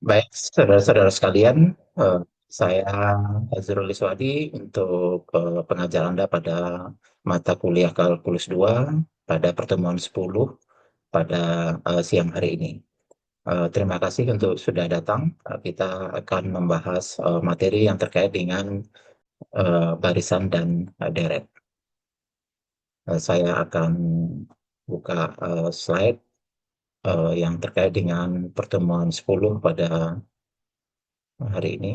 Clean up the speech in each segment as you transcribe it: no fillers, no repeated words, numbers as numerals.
Baik, saudara-saudara sekalian, eh, saya Azrul Iswadi untuk pengajar Anda pada mata kuliah Kalkulus 2 pada pertemuan 10 pada siang hari ini. Terima kasih untuk sudah datang. Kita akan membahas materi yang terkait dengan barisan dan deret. Saya akan buka slide yang terkait dengan pertemuan 10 pada hari ini.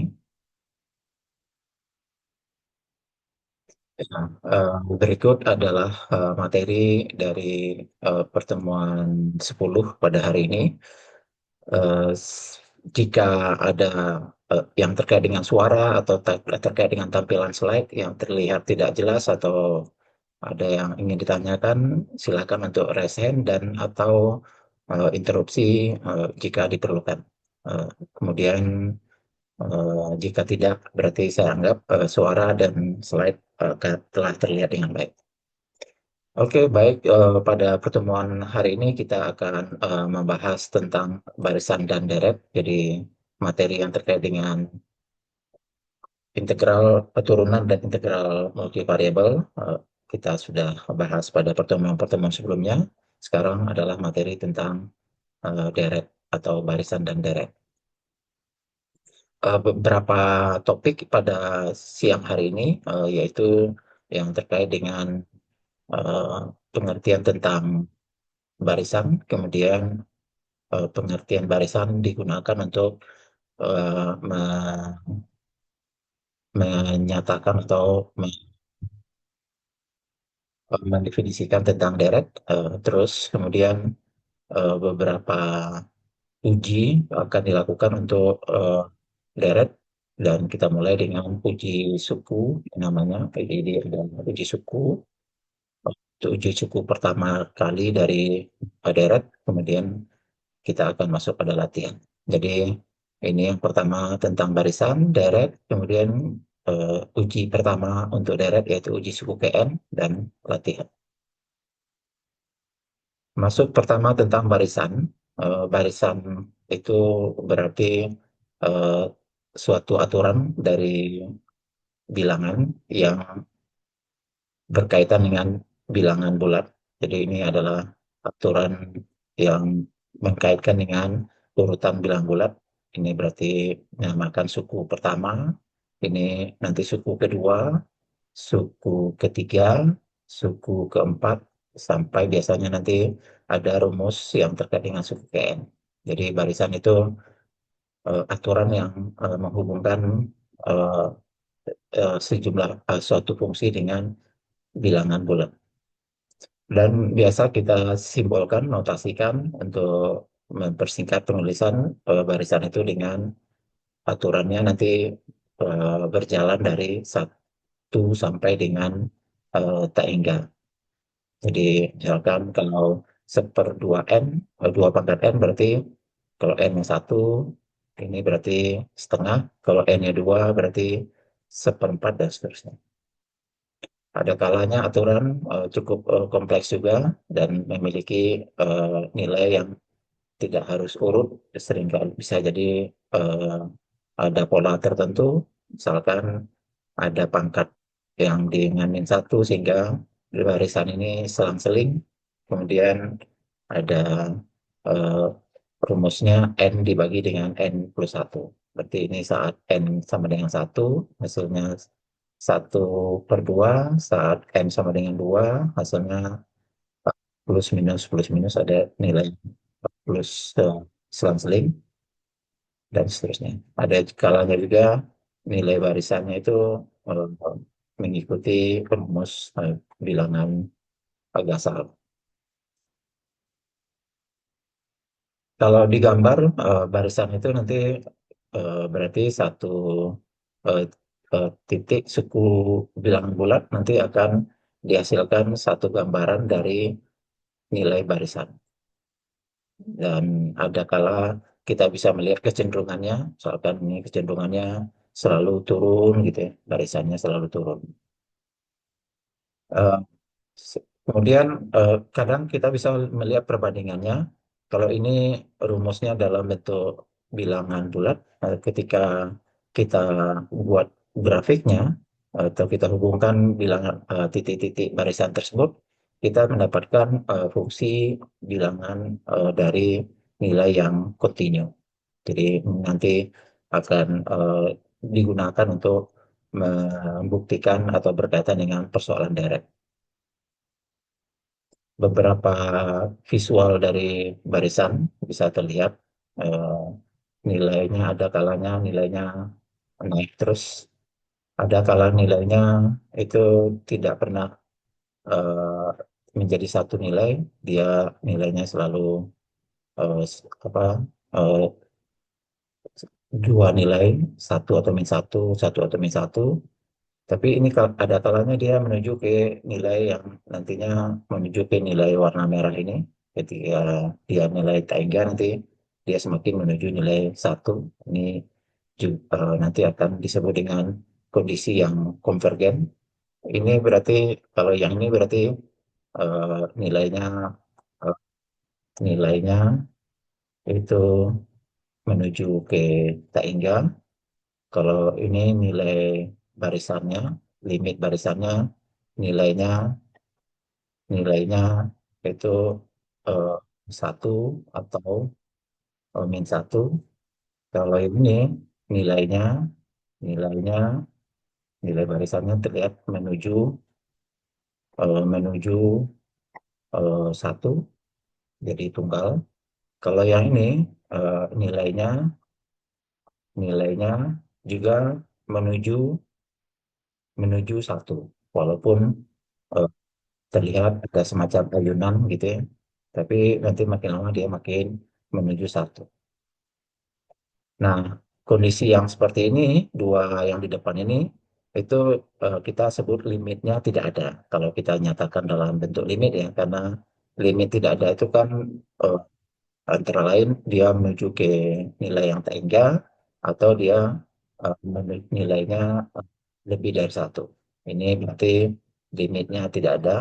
Ya, berikut adalah materi dari pertemuan 10 pada hari ini. Jika ada yang terkait dengan suara atau terkait dengan tampilan slide yang terlihat tidak jelas atau ada yang ingin ditanyakan, silakan untuk raise hand dan atau interupsi jika diperlukan. Kemudian jika tidak, berarti saya anggap suara dan slide telah terlihat dengan baik. Oke, baik. Pada pertemuan hari ini kita akan membahas tentang barisan dan deret. Jadi materi yang terkait dengan integral turunan dan integral multivariabel kita sudah bahas pada pertemuan-pertemuan sebelumnya. Sekarang adalah materi tentang deret atau barisan dan deret. Beberapa topik pada siang hari ini yaitu yang terkait dengan eh, pengertian tentang barisan, kemudian pengertian barisan digunakan untuk menyatakan atau mendefinisikan tentang deret, terus kemudian beberapa uji akan dilakukan untuk deret dan kita mulai dengan uji suku namanya. Jadi ada uji suku. Itu uji suku pertama kali dari deret, kemudian kita akan masuk pada latihan. Jadi ini yang pertama tentang barisan, deret, kemudian uji pertama untuk deret yaitu uji suku KN dan latihan. Masuk pertama tentang barisan. Barisan itu berarti eh, suatu aturan dari bilangan yang berkaitan dengan bilangan bulat. Jadi ini adalah aturan yang mengkaitkan dengan urutan bilang bulat. Ini berarti dinamakan suku pertama, ini nanti suku kedua, suku ketiga, suku keempat, sampai biasanya nanti ada rumus yang terkait dengan suku KN. Jadi barisan itu aturan yang menghubungkan eh, sejumlah suatu fungsi dengan bilangan bulat. Dan biasa kita simbolkan, notasikan untuk mempersingkat penulisan barisan itu dengan aturannya nanti berjalan dari 1 sampai dengan tak hingga. Jadi misalkan kalau 1/2 N, 2/N berarti kalau N-nya 1, ini berarti setengah, kalau N-nya 2 berarti 1/4 dan seterusnya. Ada kalanya aturan cukup kompleks juga dan memiliki nilai yang tidak harus urut, seringkali bisa jadi eh, ada pola tertentu, misalkan ada pangkat yang dengan min 1 sehingga di barisan ini selang-seling, kemudian ada eh, rumusnya N dibagi dengan N+1. Berarti ini saat N sama dengan 1, hasilnya 1/2, saat N sama dengan 2, hasilnya plus minus ada nilai plus selang-seling dan seterusnya. Ada kalanya juga nilai barisannya itu eh, mengikuti rumus bilangan Gasal. Kalau digambar barisan itu nanti berarti satu eh, titik suku bilangan bulat nanti akan dihasilkan satu gambaran dari nilai barisan. Dan ada kala kita bisa melihat kecenderungannya, misalkan ini kecenderungannya selalu turun gitu ya, barisannya selalu turun. Eh, Kemudian kadang kita bisa melihat perbandingannya. Kalau ini rumusnya dalam bentuk bilangan bulat, ketika kita buat grafiknya atau kita hubungkan bilangan titik-titik barisan tersebut, kita mendapatkan fungsi bilangan dari nilai yang kontinu. Jadi nanti akan digunakan untuk membuktikan atau berkaitan dengan persoalan direct. Beberapa visual dari barisan bisa terlihat eh, nilainya, ada kalanya nilainya naik terus, ada kalanya nilainya itu tidak pernah eh, menjadi satu nilai, dia nilainya selalu apa eh, dua nilai, satu atau min satu. Tapi ini ada kalanya dia menuju ke nilai yang nantinya menuju ke nilai warna merah ini. Ketika dia nilai tangga nanti dia semakin menuju nilai satu. Ini juga nanti akan disebut dengan kondisi yang konvergen. Ini berarti kalau yang ini berarti nilainya eh, nilainya itu menuju ke tangga. Kalau ini nilai barisannya, limit barisannya, nilainya nilainya itu eh, satu atau min satu. Kalau ini nilainya nilainya nilai barisannya terlihat menuju satu, jadi tunggal. Kalau yang ini nilainya nilainya juga menuju menuju satu, walaupun eh, terlihat ada semacam ayunan gitu ya. Tapi nanti makin lama dia makin menuju satu. Nah, kondisi yang seperti ini, dua yang di depan ini, itu kita sebut limitnya tidak ada. Kalau kita nyatakan dalam bentuk limit ya, karena limit tidak ada itu kan eh, antara lain dia menuju ke nilai yang tak hingga atau dia nilainya eh, lebih dari satu. Ini berarti limitnya tidak ada,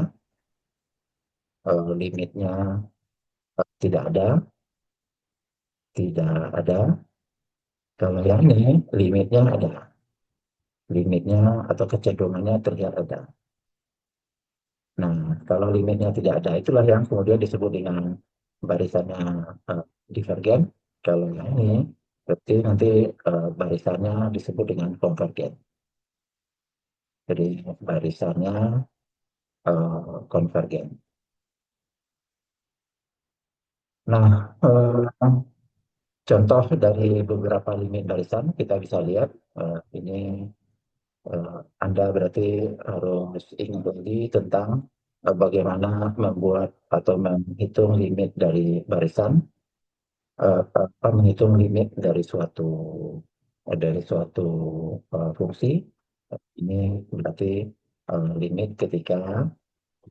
limitnya tidak ada, tidak ada. Kalau yang ini limitnya ada, limitnya atau kecenderungannya terlihat ada. Nah, kalau limitnya tidak ada, itulah yang kemudian disebut dengan barisannya divergen. Kalau yang ini, berarti nanti barisannya disebut dengan konvergen. Jadi barisannya konvergen. Nah, contoh dari beberapa limit barisan kita bisa lihat ini Anda berarti harus ingat lagi tentang bagaimana membuat atau menghitung limit dari barisan, menghitung limit dari suatu fungsi. Ini berarti limit ketika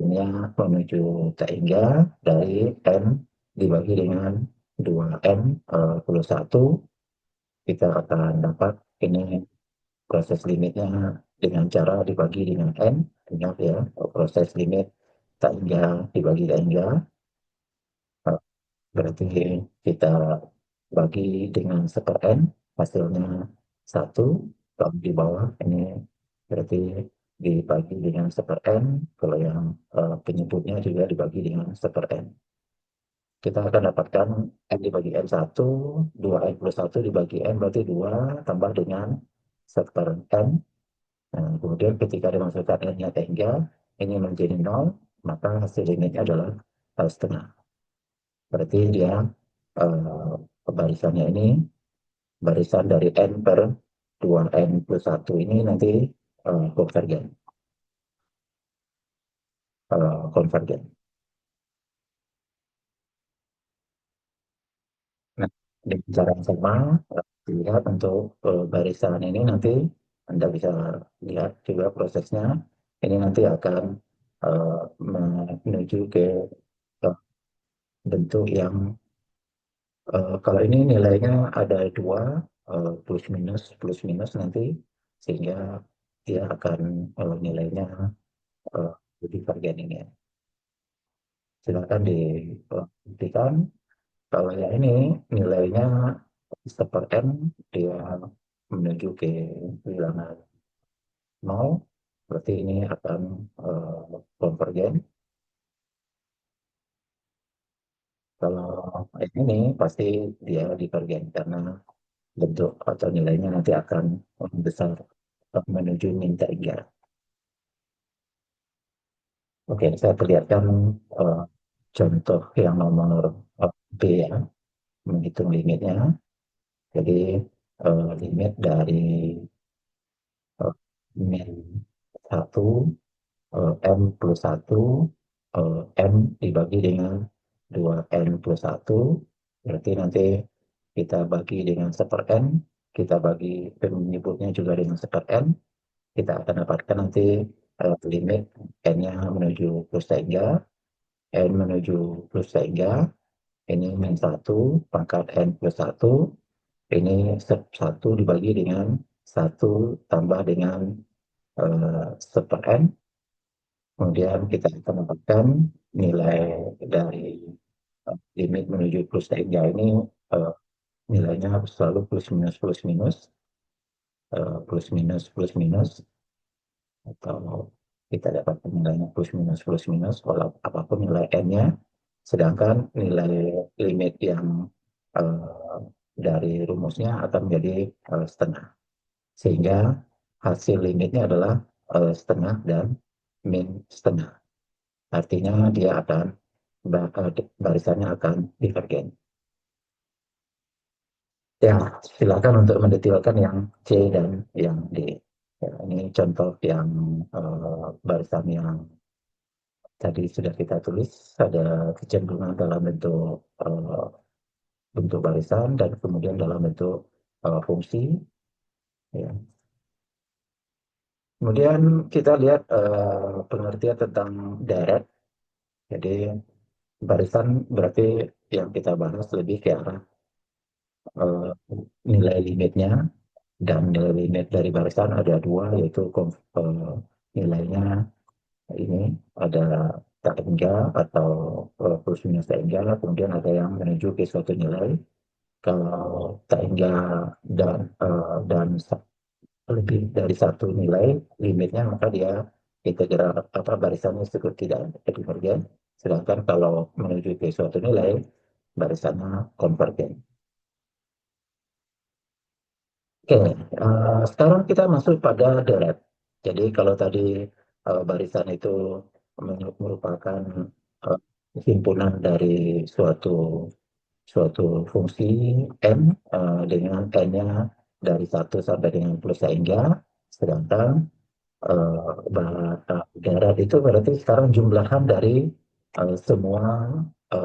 ini menuju T hingga dari n dibagi dengan 2n plus 1, kita akan dapat ini proses limitnya dengan cara dibagi dengan n. Ingat ya, proses limit tak hingga dibagi tak hingga, berarti kita bagi dengan 1/n, hasilnya 1. Kalau di bawah ini berarti dibagi dengan 1/n, kalau yang penyebutnya juga dibagi dengan 1/n. Kita akan dapatkan n dibagi n 1, 2n plus 1 dibagi n berarti 2 tambah dengan 1/n. Nah, kemudian ketika dimasukkan n-nya tinggal, ini menjadi 0, maka hasil limitnya adalah setengah. Berarti dia barisannya ini, barisan dari n per 2n plus 1 ini nanti konvergen. Konvergen. Nah, dengan cara yang sama, lihat untuk barisan ini nanti Anda bisa lihat juga prosesnya. Ini nanti akan eh, menuju ke bentuk yang kalau ini nilainya ada dua, plus minus nanti, sehingga dia akan nilainya uh, divergen ini. Silakan dibuktikan. Kalau yang ini nilainya 1/n dia menuju ke bilangan 0, berarti ini akan konvergen. Kalau ini pasti dia divergen karena bentuk atau nilainya nanti akan besar menuju min 3. Oke, saya perlihatkan eh, contoh yang nomor B ya, menghitung limitnya. Jadi limit dari eh, min 1 M plus 1 M dibagi dengan 2N plus 1, berarti nanti kita bagi dengan 1/n, kita bagi penyebutnya juga dengan 1/n, kita akan dapatkan nanti limit N-nya menuju plus 3, N menuju plus 3, ini min 1 pangkat N plus 1, ini 1 dibagi dengan 1 tambah dengan 1/n, kemudian kita akan dapatkan nilai dari limit menuju plus 3 ini eh, nilainya selalu plus minus, plus minus, atau kita dapat nilainya plus minus walau apapun nilai n-nya, sedangkan nilai limit yang eh, dari rumusnya akan menjadi setengah, sehingga hasil limitnya adalah setengah dan min setengah, artinya dia akan barisannya akan divergen. Ya, silakan untuk mendetailkan yang C dan yang D. Ya, ini contoh yang barisan yang tadi sudah kita tulis, ada kecenderungan dalam bentuk barisan dan kemudian dalam bentuk fungsi. Ya. Kemudian kita lihat pengertian tentang deret. Jadi barisan berarti yang kita bahas lebih ke arah eh, nilai limitnya, dan nilai limit dari barisan ada dua, yaitu nilainya ini ada tak hingga atau plus minus tak hingga, kemudian ada yang menuju ke suatu nilai. Kalau tak hingga dan lebih dari satu nilai limitnya, maka dia integral apa barisannya disebut tidak divergen. Sedangkan kalau menuju ke suatu nilai, barisannya konvergen. Oke, sekarang kita masuk pada deret. Jadi kalau tadi barisan itu merupakan uh, himpunan dari suatu suatu fungsi n dengan n-nya dari 1 sampai dengan plus hingga, sedangkan deret itu berarti sekarang jumlahan dari semua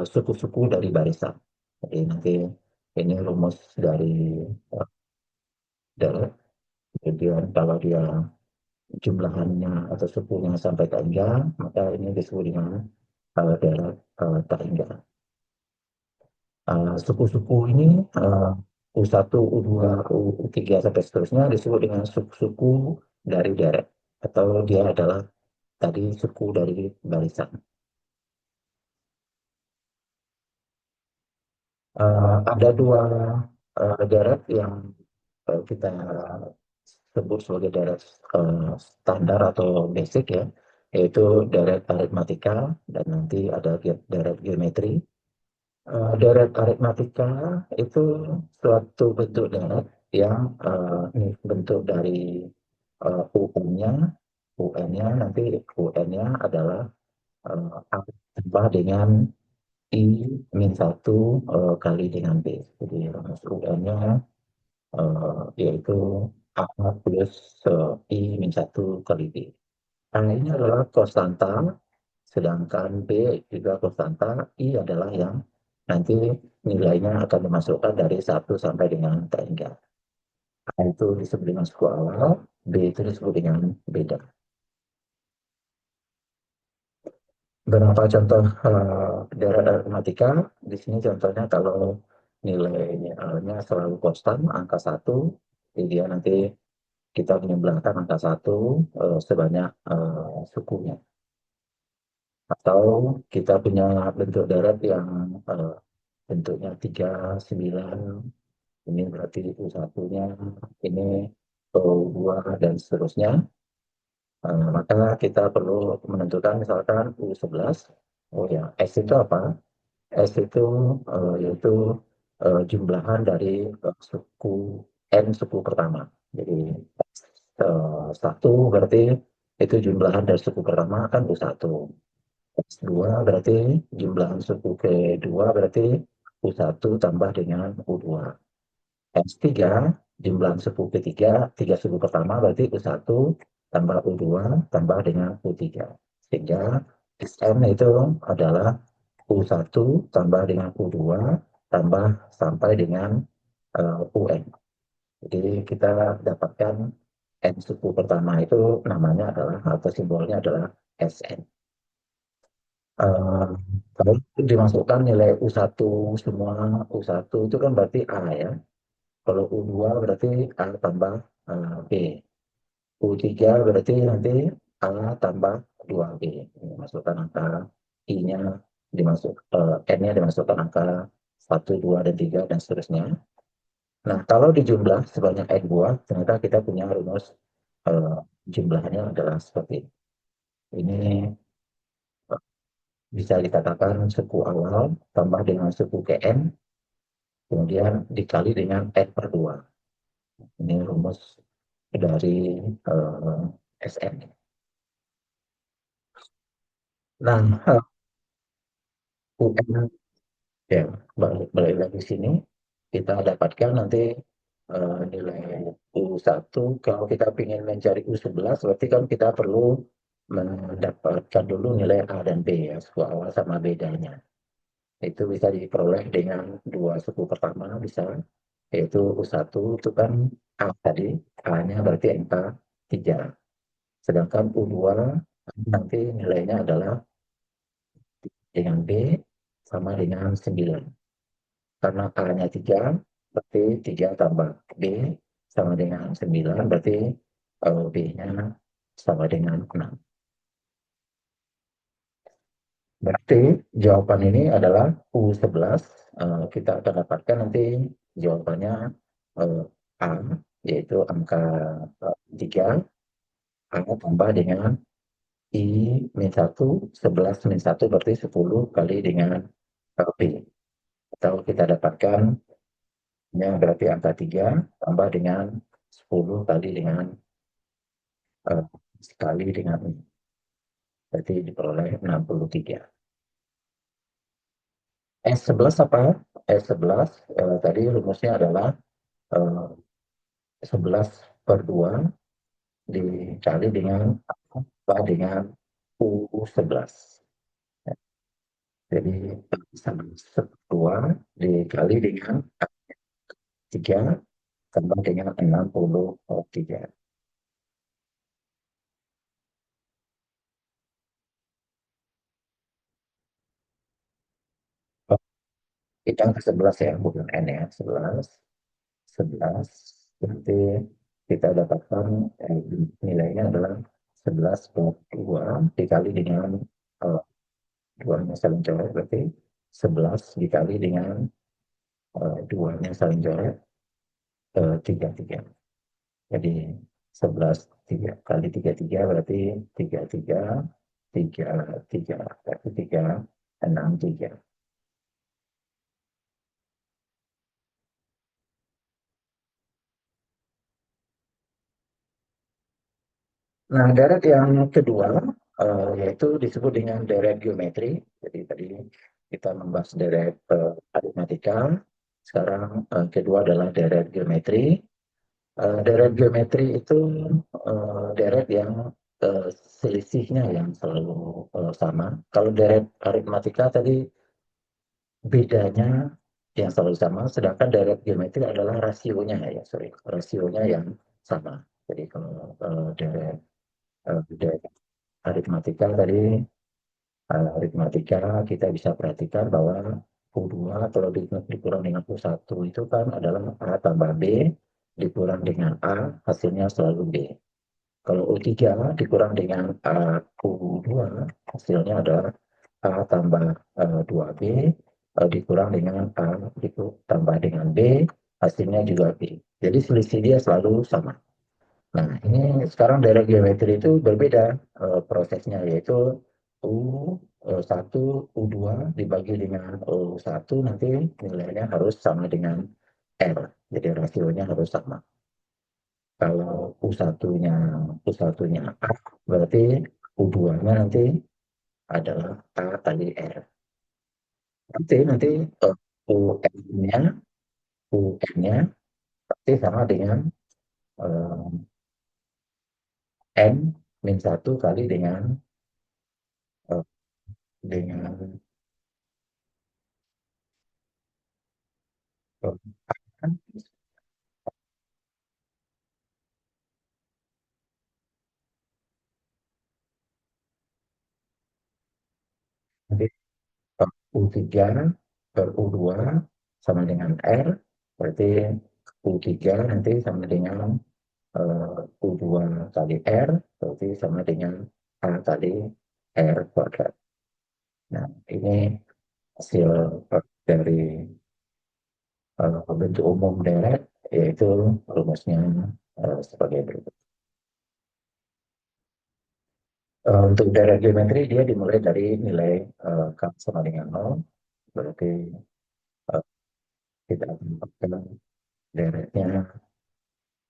suku-suku dari barisan. Jadi nanti ini rumus dari deret. Kemudian kalau dia jumlahannya atau sukunya sampai tangga, maka ini disebut dengan daerah tangga. Suku-suku ini U1, U2, U3 sampai seterusnya disebut dengan suku-suku dari deret, atau dia adalah tadi suku dari barisan. Ada dua deret yang kita sebut sebagai deret standar atau basic ya, yaitu deret aritmatika dan nanti ada deret geometri. Deret aritmatika itu suatu bentuk deret yang bentuk dari UN-nya, UN-nya nanti UN-nya adalah A tambah dengan I min 1 kali dengan B. Jadi rumus UN-nya yaitu A plus I min 1 kali B. A ini adalah konstanta, sedangkan B juga konstanta, I adalah yang nanti nilainya akan dimasukkan dari 1 sampai dengan tangga. A itu disebut dengan suku awal, B itu disebut dengan beda. Beberapa contoh deret aritmatika, di sini contohnya kalau nilainya selalu konstan, angka 1, jadi dia nanti kita menyebelahkan angka 1 sebanyak sukunya. Atau kita punya bentuk deret yang bentuknya 3, 9, Ini berarti U1-nya, ini U2 dan seterusnya. Maka kita perlu menentukan misalkan U11. Oh ya, S itu apa? S itu yaitu jumlahan dari suku N suku pertama. Jadi satu berarti itu jumlahan dari suku pertama kan U1. S2 berarti jumlahan suku kedua berarti U1 tambah dengan U2. S3 jumlahan suku ketiga, tiga suku pertama berarti U1 tambah U2 tambah dengan U3. Sehingga Sn itu adalah U1 tambah dengan U2 tambah sampai dengan UN. Jadi kita dapatkan N suku pertama itu namanya adalah atau simbolnya adalah Sn. Eh, Kalau dimasukkan nilai U1 semua, U1 itu kan berarti A ya. Kalau U2 berarti A tambah B. U3 berarti nanti A tambah 2B. Masukkan angka I-nya, N-nya dimasukkan angka 1, 2, dan 3, dan seterusnya. Nah, kalau dijumlah sebanyak N buah, ternyata kita punya rumus eh, jumlahnya adalah seperti ini. Ini bisa dikatakan suku awal tambah dengan suku Kn, kemudian dikali dengan N per 2. Ini rumus dari Sn. Nah, UN ya, balik lagi sini, kita dapatkan nanti nilai U1. Kalau kita ingin mencari U11, berarti kan kita perlu mendapatkan dulu nilai A dan B ya, suku awal sama bedanya. Itu bisa diperoleh dengan dua suku pertama bisa, yaitu U1 itu kan A tadi, A-nya berarti angka 3. Sedangkan U2 nanti nilainya adalah dengan B sama dengan 9. Karena A-nya 3, berarti 3 tambah B sama dengan 9, berarti B-nya sama dengan 6. Berarti jawaban ini adalah U11. Kita akan dapatkan nanti jawabannya eh, A, yaitu angka 3, A tambah dengan I min 1, 11 min 1 berarti 10 kali dengan B. Atau kita dapatkan berarti angka 3 tambah dengan 10 kali dengan sekali dengan ini. Berarti diperoleh 63. S11 apa? S11 tadi rumusnya adalah eh, 11 per 2 dikali dengan apa dengan U11. Jadi 11 per 2 dikali dengan 3 tambah dengan 63. Kita ke 11 ya, bukan N ya, 11. 11 berarti kita dapatkan nilainya adalah 11 per 2 dikali dengan eh, 2-nya saling coret, berarti 11 dikali dengan 2-nya saling coret 33. Jadi 11 3 kali 33 berarti 33 3 3 berarti 3 6 3. Nah, deret yang kedua yaitu disebut dengan deret geometri. Jadi tadi kita membahas deret aritmatika. Sekarang kedua adalah deret geometri. Deret geometri itu deret yang eh, selisihnya yang selalu sama. Kalau deret aritmatika tadi bedanya yang selalu sama, sedangkan deret geometri adalah rasionya ya, sorry, rasionya yang sama. Jadi kalau deret aritmatika tadi, aritmatika kita bisa perhatikan bahwa U2 kalau dikurang dengan U1 itu kan adalah A tambah B dikurang dengan A, hasilnya selalu B. Kalau U3 dikurang dengan U2, hasilnya adalah A tambah 2B dikurang dengan A tambah dengan B, hasilnya juga B. Jadi selisih dia selalu sama. Nah, ini sekarang dari geometri itu berbeda prosesnya, yaitu U1, U2 dibagi dengan U1 nanti nilainya harus sama dengan R. Jadi rasionya harus sama. Kalau U1-nya A, berarti U2-nya nanti adalah A kali R. Nanti UN-nya UN-nya pasti sama dengan eh, N min 1 kali eh, dengan eh, nanti U3 per U2 sama dengan R, berarti U3 nanti sama dengan U2 kali R, berarti sama dengan A kali R kuadrat. Nah, ini hasil dari bentuk umum deret, yaitu rumusnya sebagai berikut. Untuk deret geometri, dia dimulai dari nilai K sama dengan 0, berarti eh, kita akan mendapatkan deretnya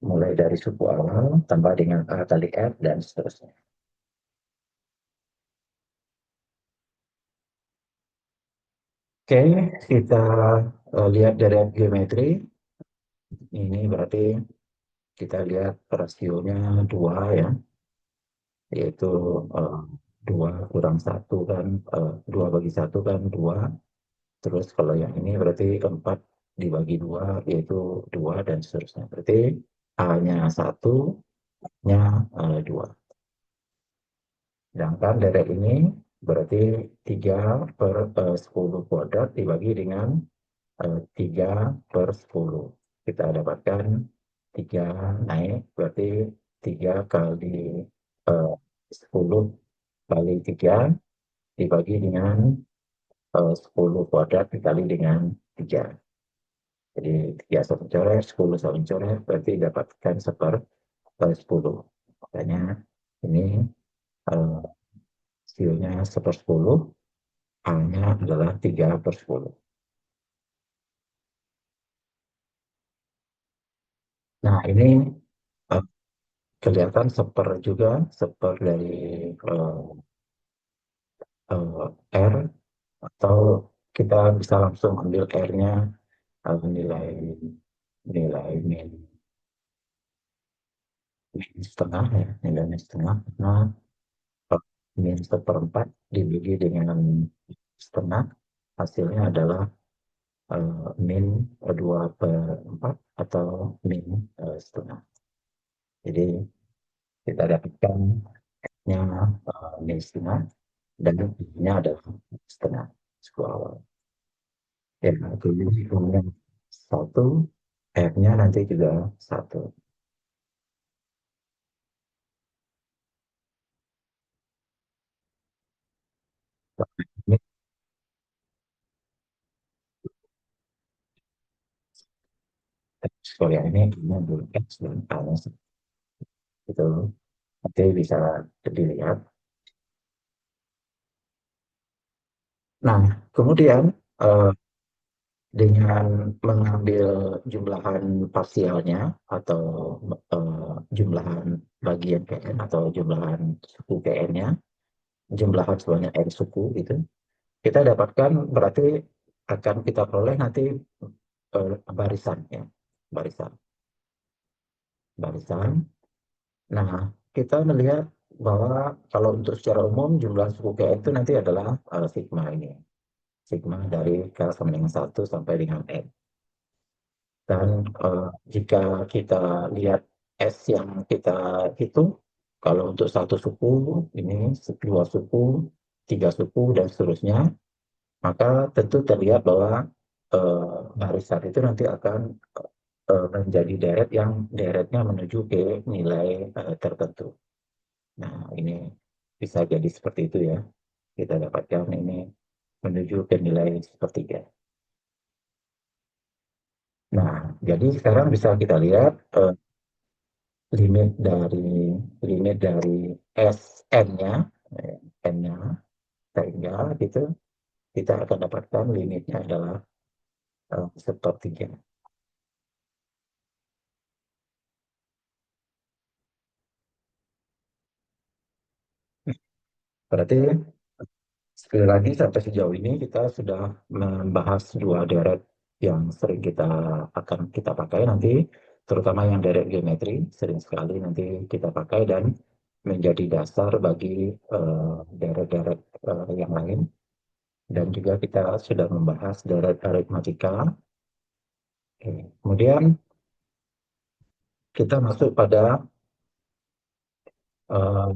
mulai dari suku awal tambah dengan A kali R dan seterusnya. Oke, kita lihat deret geometri. Ini berarti kita lihat rasionya 2 ya, yaitu eh, 2 kurang 1 kan, 2 bagi 1 kan 2. Terus kalau yang ini berarti 4 dibagi 2 yaitu 2 dan seterusnya. Berarti A-nya 1, nya 2. Sedangkan deret ini berarti 3 per 10 kuadrat dibagi dengan 3 per 10. Kita dapatkan 3 naik, berarti 3 kali 10 kali 3 dibagi dengan 10 kuadrat dikali dengan 3. Jadi 3 saling coret, 10 saling coret, berarti dapatkan 10. Makanya ini eh, hasilnya 1/10, A-nya adalah 3/10. Nah, ini eh, kelihatan juga, seper dari eh, R, atau kita bisa langsung ambil R-nya, nilai nilai min setengah ya, nilainya setengah, karena min seperempat dibagi dengan setengah, hasilnya adalah min 2/4 atau min setengah. Jadi kita dapatkan nya min setengah dan nya adalah setengah suku awal. Ya, kemudian satu, R-nya nanti juga satu. Ini kalau yang ini dulu X dan A-nya itu nanti bisa dilihat. Nah, kemudian eh, dengan mengambil jumlahan parsialnya atau jumlahan bagian PN atau jumlahan suku PN-nya, jumlahan sebanyak N suku itu, kita dapatkan berarti akan kita peroleh nanti barisan ya, barisan, barisan. Nah, kita melihat bahwa kalau untuk secara umum jumlah suku PN itu nanti adalah sigma ini, sigma dari K sama dengan 1 sampai dengan N. Dan jika kita lihat S yang kita hitung, kalau untuk satu suku, ini dua suku, tiga suku, dan seterusnya, maka tentu terlihat bahwa barisan itu nanti akan menjadi deret yang deretnya menuju ke nilai tertentu. Nah, ini bisa jadi seperti itu ya. Kita dapatkan ini menuju ke nilai sepertiga. Nah, Jadi sekarang bisa kita lihat limit dari limit dari SN-nya, N-nya, sehingga gitu kita akan dapatkan limitnya adalah sepertiga. Berarti sekali lagi sampai sejauh ini kita sudah membahas dua deret yang sering kita pakai nanti, terutama yang deret geometri sering sekali nanti kita pakai dan menjadi dasar bagi deret-deret yang lain. Dan juga kita sudah membahas deret aritmatika. Oke. Kemudian kita masuk pada eh,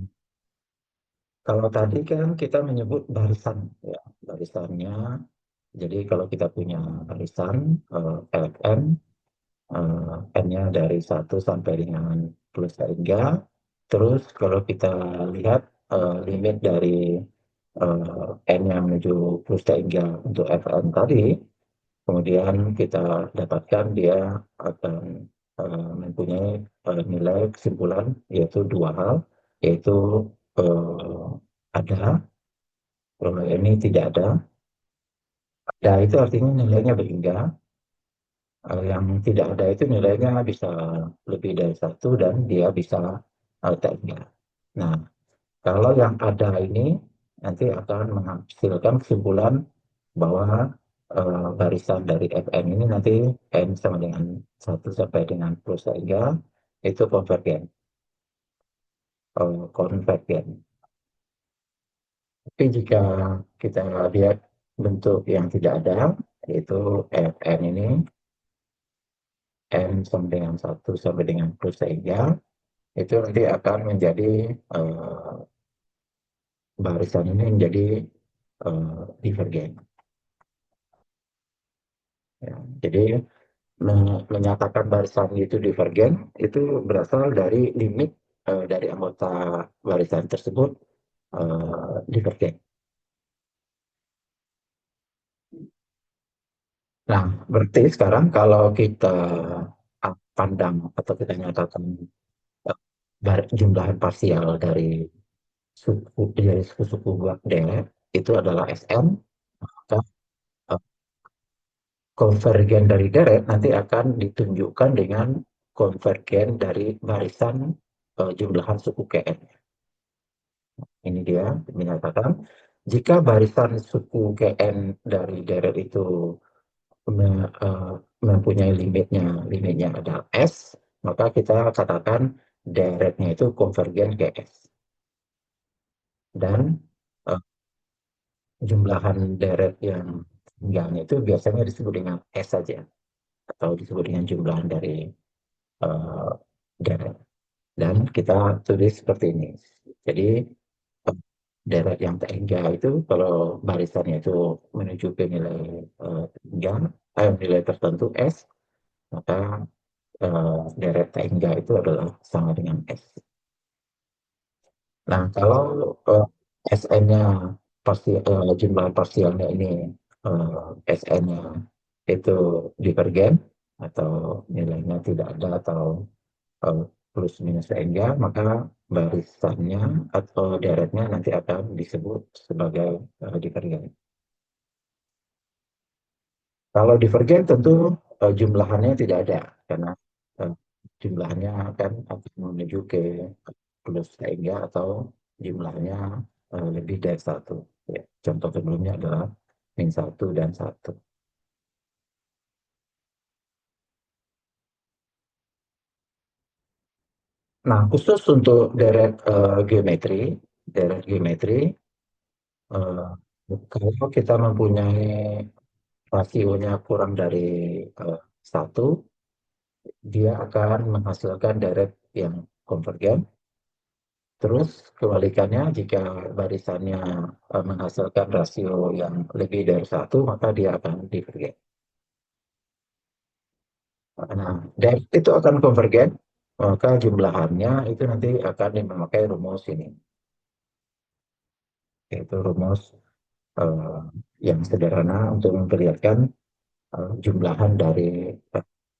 kalau tadi kan kita menyebut barisan, ya, barisannya. Jadi kalau kita punya barisan LFM, N-nya dari 1 sampai dengan plus hingga. Terus kalau kita lihat limit dari N-nya menuju plus hingga untuk Fn tadi, kemudian kita dapatkan dia akan mempunyai nilai kesimpulan yaitu dua hal, yaitu eh, ada, kalau ini tidak ada. Ada itu artinya nilainya berhingga. Yang tidak ada itu nilainya bisa lebih dari satu dan dia bisa tak hingga. Nah, kalau yang ada ini nanti akan menghasilkan kesimpulan bahwa barisan dari Fn ini nanti n sama dengan 1 sampai dengan plus hingga itu konvergen. Konvergen. Tapi jika kita lihat bentuk yang tidak ada, yaitu Fn ini n sama dengan 1 sampai dengan plus hingga itu nanti akan menjadi eh, barisan ini menjadi divergen. Ya. Jadi menyatakan barisan itu divergen itu berasal dari limit dari anggota barisan tersebut divergen. Nah, berarti sekarang kalau kita pandang atau kita nyatakan jumlahan parsial dari suku buah D itu adalah Sn, maka eh, konvergen dari deret nanti akan ditunjukkan dengan konvergen dari barisan jumlahan suku Kn. Ini dia menyatakan jika barisan suku Kn dari deret itu mempunyai limitnya adalah S, maka kita katakan deretnya itu konvergen ke S. Dan eh, jumlahan deret yang enggaknya itu biasanya disebut dengan S saja atau disebut dengan jumlahan dari eh, deret. Dan kita tulis seperti ini. Jadi deret yang terhingga itu kalau barisannya itu menuju ke nilai hingga, nilai tertentu S, maka deret terhingga itu adalah sama dengan S. Nah, kalau SN-nya jumlah parsialnya ini SN-nya itu divergen atau nilainya tidak ada atau eh, plus minus hingga, maka barisannya atau deretnya nanti akan disebut sebagai divergen. Kalau divergen tentu jumlahannya tidak ada karena eh, jumlahnya akan menuju ke plus hingga atau jumlahnya lebih dari satu. Ya, contoh sebelumnya adalah min satu dan satu. Nah, khusus untuk deret geometri, eh, kalau kita mempunyai rasionya kurang dari satu, dia akan menghasilkan deret yang konvergen. Terus kebalikannya, jika barisannya menghasilkan rasio yang lebih dari satu, maka dia akan divergen. Nah, dan itu akan konvergen, maka jumlahannya itu nanti akan memakai rumus ini, yaitu rumus eh, yang sederhana untuk memperlihatkan jumlahan dari.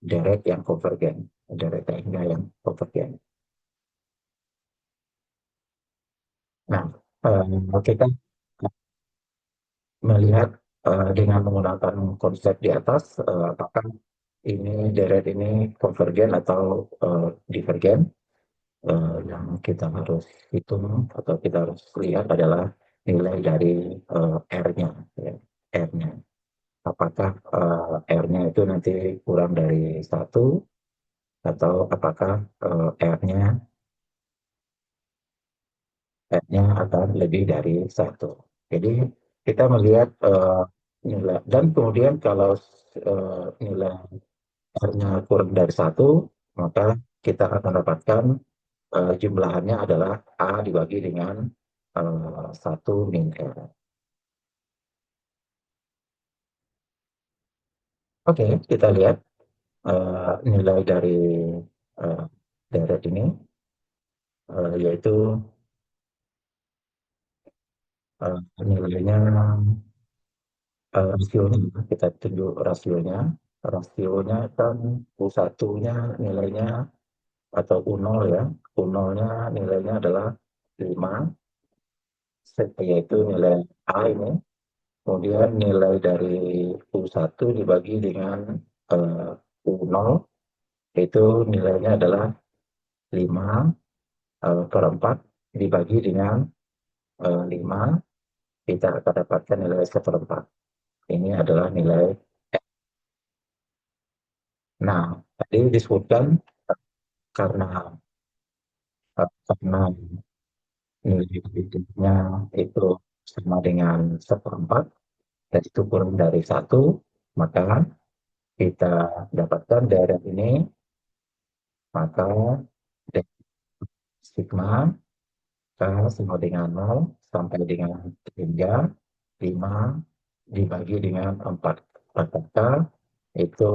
deret yang konvergen, deret tangga yang konvergen. Nah, kita melihat dengan menggunakan konsep di atas, apakah ini deret ini konvergen atau divergen. Yang kita harus hitung atau kita harus lihat adalah nilai dari R-nya, ya, R-nya. Apakah R-nya itu nanti kurang dari satu atau apakah R-nya R-nya akan lebih dari satu. Jadi kita melihat nilai dan kemudian kalau nilai R-nya kurang dari satu, maka kita akan mendapatkan jumlahannya adalah A dibagi dengan 1 min R. Oke, kita lihat nilai dari eh, deret ini, yaitu nilainya, rasionya. Kita tunjuk rasionya. Rasionya kan U1-nya nilainya atau U0 ya. U0-nya nilainya adalah 5, yaitu nilai A ini. Kemudian nilai dari U1 dibagi dengan U0, itu nilainya adalah 5 per 4 dibagi dengan 5, kita akan dapatkan nilai seperempat. Ini adalah nilai. Nah, tadi disebutkan karena karena nilai hidupnya itu sama dengan seperempat dan itu kurang dari satu, maka kita dapatkan daerah ini, maka dari sigma K sama dengan 0 sampai dengan 3, 5 dibagi dengan 4. Maka itu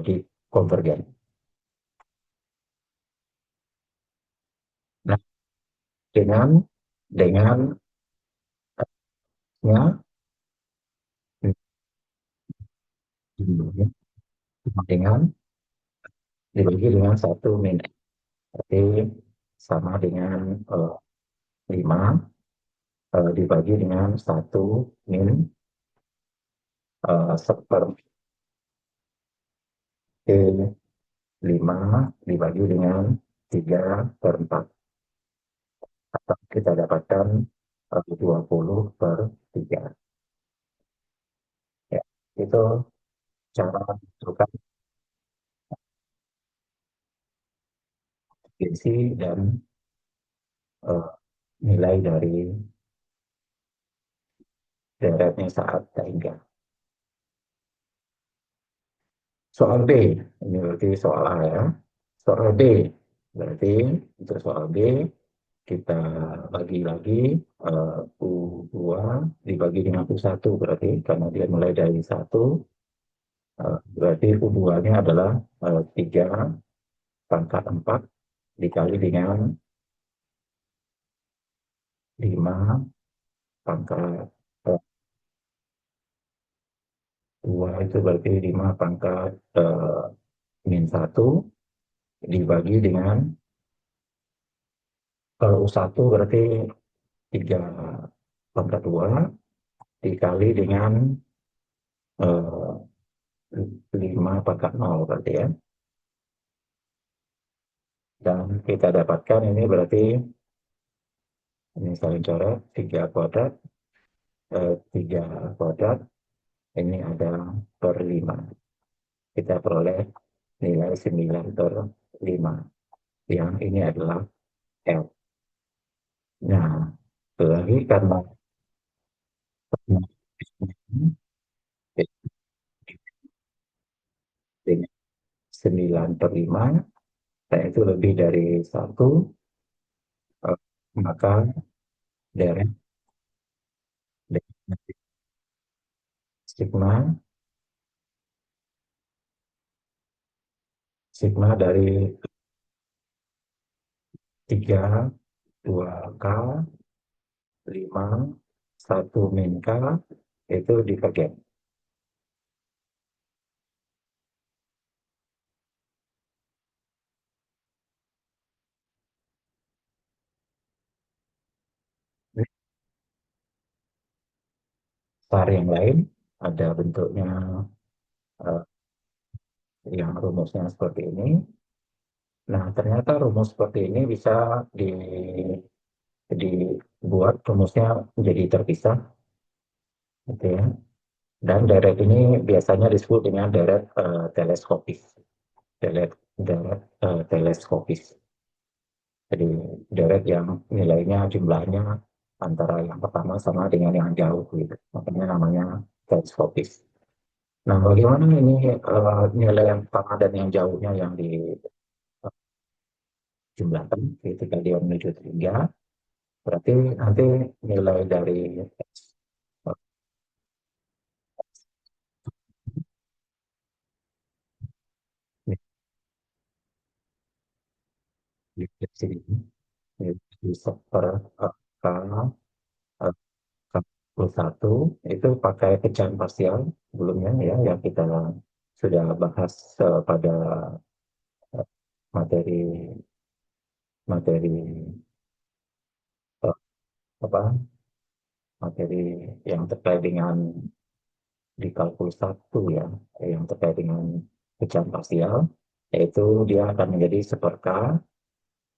di konvergen. Nah, dengan nya sama dengan dibagi dengan 1 min. Berarti sama dengan 5 dibagi dengan 1 min seper 5 dibagi dengan 3/4. Atau kita dapatkan 20/3. Ya, itu cara menentukan efisiensi dan eh, nilai dari deretnya saat tangga. Soal B, ini berarti soal A ya. Soal B, berarti untuk soal B kita bagi lagi U2 dibagi dengan U1, berarti karena dia mulai dari 1, berarti U2-nya adalah 3 pangkat 4 dikali dengan 5 pangkat 2, itu berarti 5 pangkat min 1 dibagi dengan, kalau U1 berarti 3 pangkat 2 dikali dengan 5 pangkat 0 berarti ya. Dan kita dapatkan ini berarti, ini saya coret 3 kuadrat, 3 kuadrat, ini ada per 5. Kita peroleh nilai 9/5. Yang ini adalah L. Nah, lagi karena dengan 9/5, dan itu lebih dari satu, maka deret dengan sigma sigma dari 3, 2K, 5, 1 min K, itu divergen. besar yang lain, ada bentuknya eh, yang rumusnya seperti ini. Nah, ternyata rumus seperti ini bisa dibuat rumusnya menjadi terpisah, gitu ya. Dan deret ini biasanya disebut dengan deret teleskopis. Deret teleskopis. Jadi deret yang nilainya jumlahnya antara yang pertama sama dengan yang jauh gitu. Makanya namanya teleskopis. Nah, bagaimana ini nilai yang pertama dan yang jauhnya yang dijumlahkan ketika dia menuju 3, berarti nanti nilai dari deskripsi ini di per K, eh, K+1 itu pakai pecahan parsial sebelumnya ya yang kita sudah bahas pada eh, materi materi eh, apa materi yang terkait dengan di kalkulus 1 ya yang terkait dengan pecahan parsial, yaitu dia akan menjadi seper K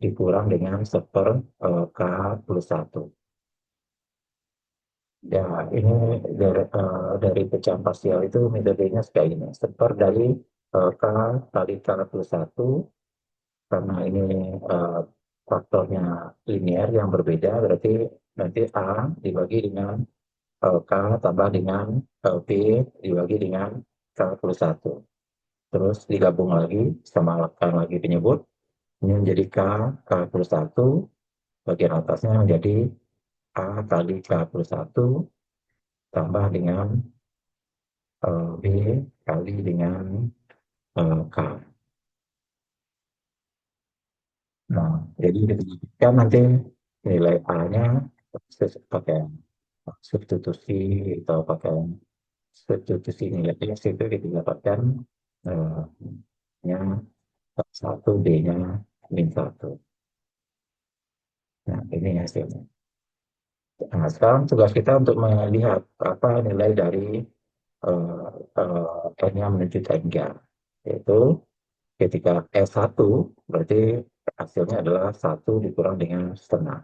dikurang dengan seper K plus 1. Ya, ini dari pecahan parsial itu metodenya seperti ini. Seper dari K kali K plus 1, karena ini eh, faktornya linear yang berbeda, berarti nanti A dibagi dengan K tambah dengan P dibagi dengan K plus 1. Terus digabung lagi, samakan lagi penyebut, ini menjadi K plus 1, bagian atasnya menjadi A kali K plus 1 tambah dengan B kali dengan K. Nah, jadi kan nanti nilai A-nya pakai substitusi atau pakai substitusi nilai X itu kita dapatkan eh, nya 1, B-nya min 1. Nah, ini hasilnya. Nah, sekarang tugas kita untuk melihat apa nilai dari eh, N-nya menuju 3, yaitu ketika S1 berarti hasilnya adalah 1 dikurang dengan setengah.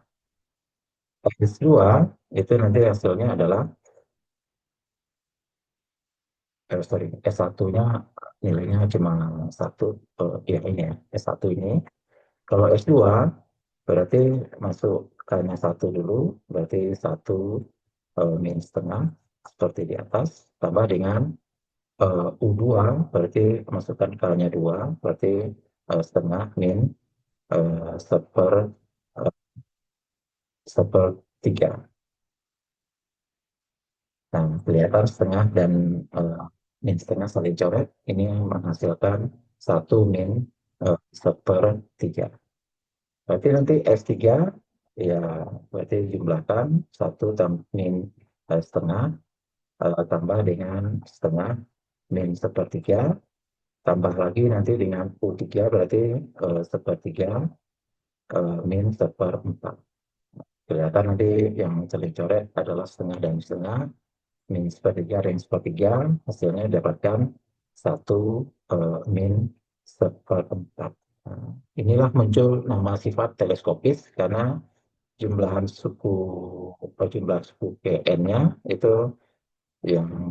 S2 itu nanti hasilnya adalah sorry, S1-nya nilainya cuma 1, ya ini ya, S1 ini. Kalau S2 berarti masuk K-nya 1 dulu, berarti 1 min setengah seperti di atas, tambah dengan U2 berarti masukkan K-nya 2, berarti setengah min seper eh, sepertiga. Nah, kelihatan setengah dan min setengah saling coret, ini menghasilkan 1 min sepertiga. Berarti nanti S3, ya berarti jumlahkan 1 min setengah tambah dengan setengah min sepertiga, tambah lagi nanti dengan U3 berarti sepertiga min seperempat. Kelihatan nanti yang coret adalah setengah dan setengah, min sepertiga dan sepertiga, hasilnya dapatkan 1 min seperempat. Nah, inilah muncul nama sifat teleskopis karena jumlah suku PN-nya itu yang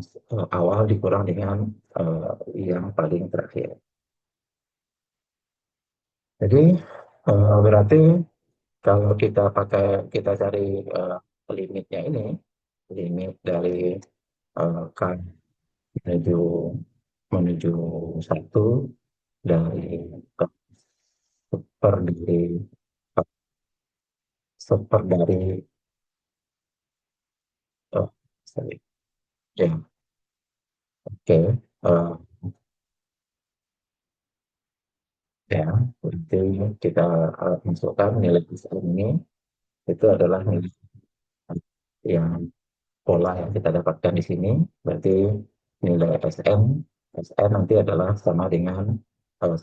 awal dikurang dengan yang paling terakhir. Jadi berarti kalau kita cari limitnya ini, limit dari K menuju menuju 1 dari seper dari seper dari oh, sorry, ya oke ya berarti kita masukkan nilai besar ini itu adalah nilai yang pola yang kita dapatkan di sini, berarti nilai Sn nanti adalah sama dengan 1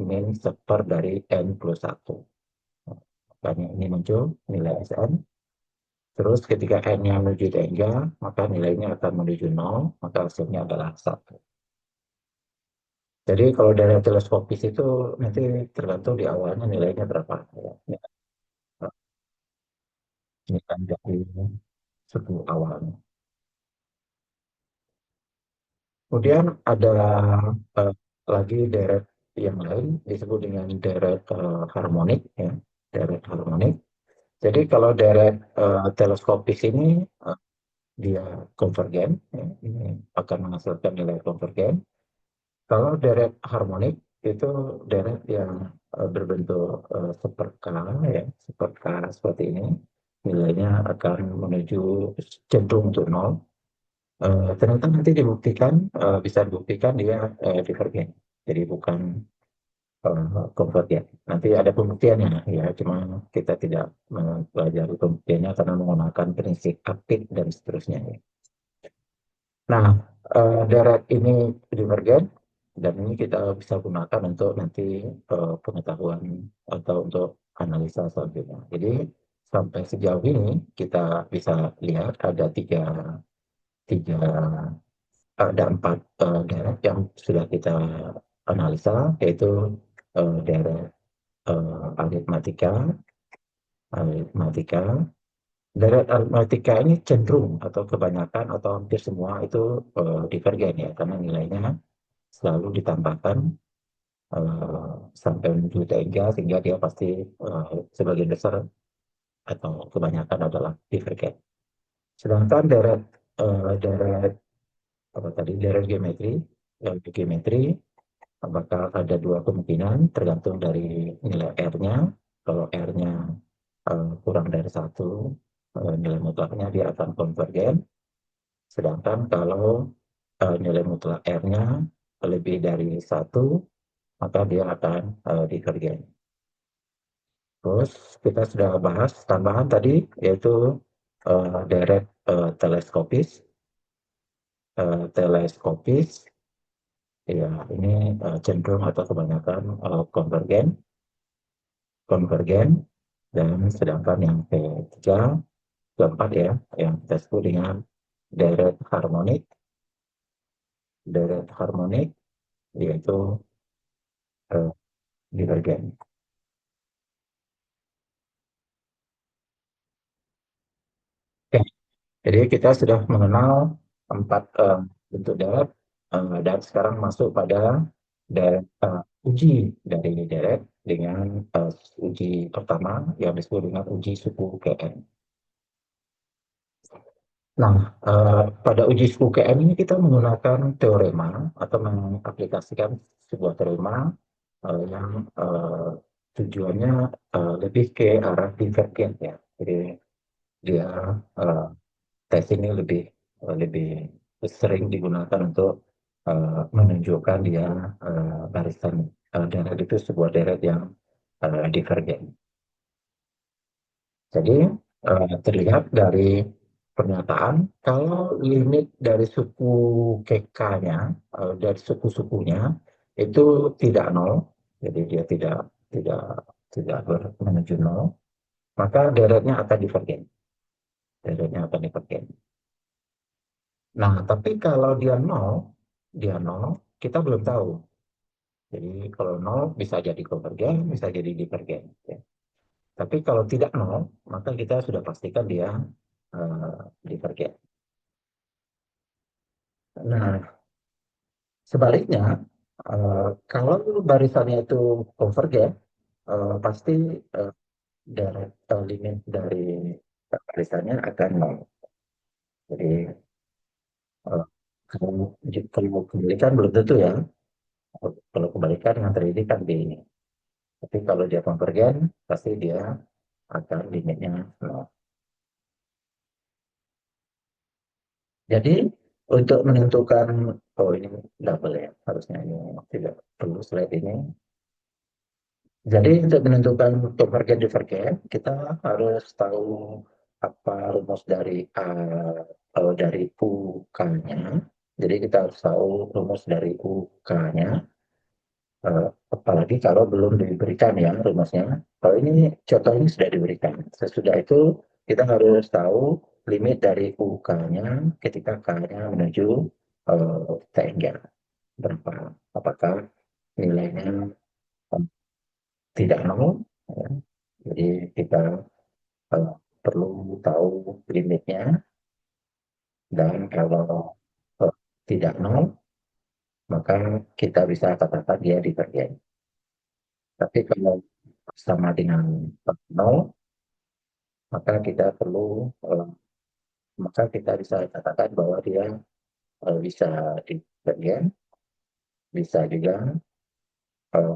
min seper dari N plus 1. Makanya ini muncul nilai Sn Terus ketika n-nya menuju tengah, maka nilainya akan menuju nol, maka hasilnya adalah satu. Jadi kalau dari teleskopis itu nanti tergantung di awalnya nilainya berapa. Ya. Ini kan dari suku awalnya. Kemudian ada eh, lagi deret yang lain disebut dengan deret harmonik, ya, deret harmonik. Jadi kalau deret teleskopis ini dia konvergen, ya, ini akan menghasilkan nilai konvergen. Kalau deret harmonik itu deret yang berbentuk seperka, ya, seperka seperti ini, nilainya akan menuju cenderung untuk nol. Ternyata nanti dibuktikan, bisa dibuktikan dia divergen, jadi bukan konvergen. Nanti ada pembuktiannya, ya, cuma kita tidak mempelajari pembuktiannya karena menggunakan prinsip aktif dan seterusnya. Ya. Nah, deret ini divergen dan ini kita bisa gunakan untuk nanti pengetahuan atau untuk analisa selanjutnya. Jadi sampai sejauh ini kita bisa lihat ada tiga ada empat deret yang sudah kita analisa, yaitu deret aritmatika, aritmatika. Deret aritmatika ini cenderung atau kebanyakan atau hampir semua itu divergen, ya, karena nilainya selalu ditambahkan sampai menuju tiga sehingga dia pasti sebagian besar atau kebanyakan adalah divergen. Sedangkan deret apa tadi deret geometri, geometri bakal ada dua kemungkinan tergantung dari nilai R-nya. Kalau R-nya kurang dari satu, nilai mutlaknya dia akan konvergen. Sedangkan kalau nilai mutlak R-nya lebih dari satu, maka dia akan divergen. Terus kita sudah bahas tambahan tadi, yaitu deret teleskopis. Teleskopis, ya, ini cenderung atau kebanyakan konvergen, konvergen, dan sedangkan yang ketiga, keempat, ya, yang kita sebut dengan deret harmonik, deret harmonik, yaitu uh, divergen. Oke, jadi kita sudah mengenal empat bentuk deret dan sekarang masuk pada deret uji dari deret dengan uji pertama yang disebut dengan uji suku KN. Nah, pada uji suku KN ini kita menggunakan teorema atau mengaplikasikan sebuah teorema yang tujuannya lebih ke arah divergen, ya. Jadi dia uh, tes ini lebih sering digunakan untuk menunjukkan dia barisan deret itu sebuah deret yang divergen. Jadi terlihat dari pernyataan kalau limit dari suku KK-nya, dari suku-sukunya itu tidak nol, jadi dia tidak tidak menuju nol, maka deretnya akan divergen. Deretnya akan divergen. Nah, tapi kalau dia nol, kita belum tahu. Jadi kalau nol bisa jadi konvergen, bisa jadi divergen. Ya. Tapi kalau tidak nol, maka kita sudah pastikan dia divergen. Nah, sebaliknya, kalau barisannya itu konvergen, pasti uh, limit dari barisannya akan nol. Jadi uh, kalau kebalikan belum tentu, ya. Kalau kebalikan yang terjadi kan B. Tapi kalau dia konvergen, pasti dia akan limitnya nol. Jadi untuk menentukan, oh ini double, ya, harusnya ini tidak perlu slide ini. Jadi untuk menentukan konvergen divergen, kita harus tahu apa rumus dari A, dari UK-nya. Jadi kita harus tahu rumus dari UK-nya. Apalagi kalau belum diberikan, ya, rumusnya. Kalau ini contoh ini sudah diberikan. Sesudah itu kita harus tahu limit dari UK-nya ketika K-nya menuju TNG berapa. Apakah nilainya eh, tidak nol, ya. Jadi kita eh, perlu tahu limitnya, dan kalau eh, tidak nol, maka kita bisa katakan dia divergen. Tapi kalau sama dengan nol, maka kita perlu eh, maka kita bisa katakan bahwa dia bisa divergen, bisa juga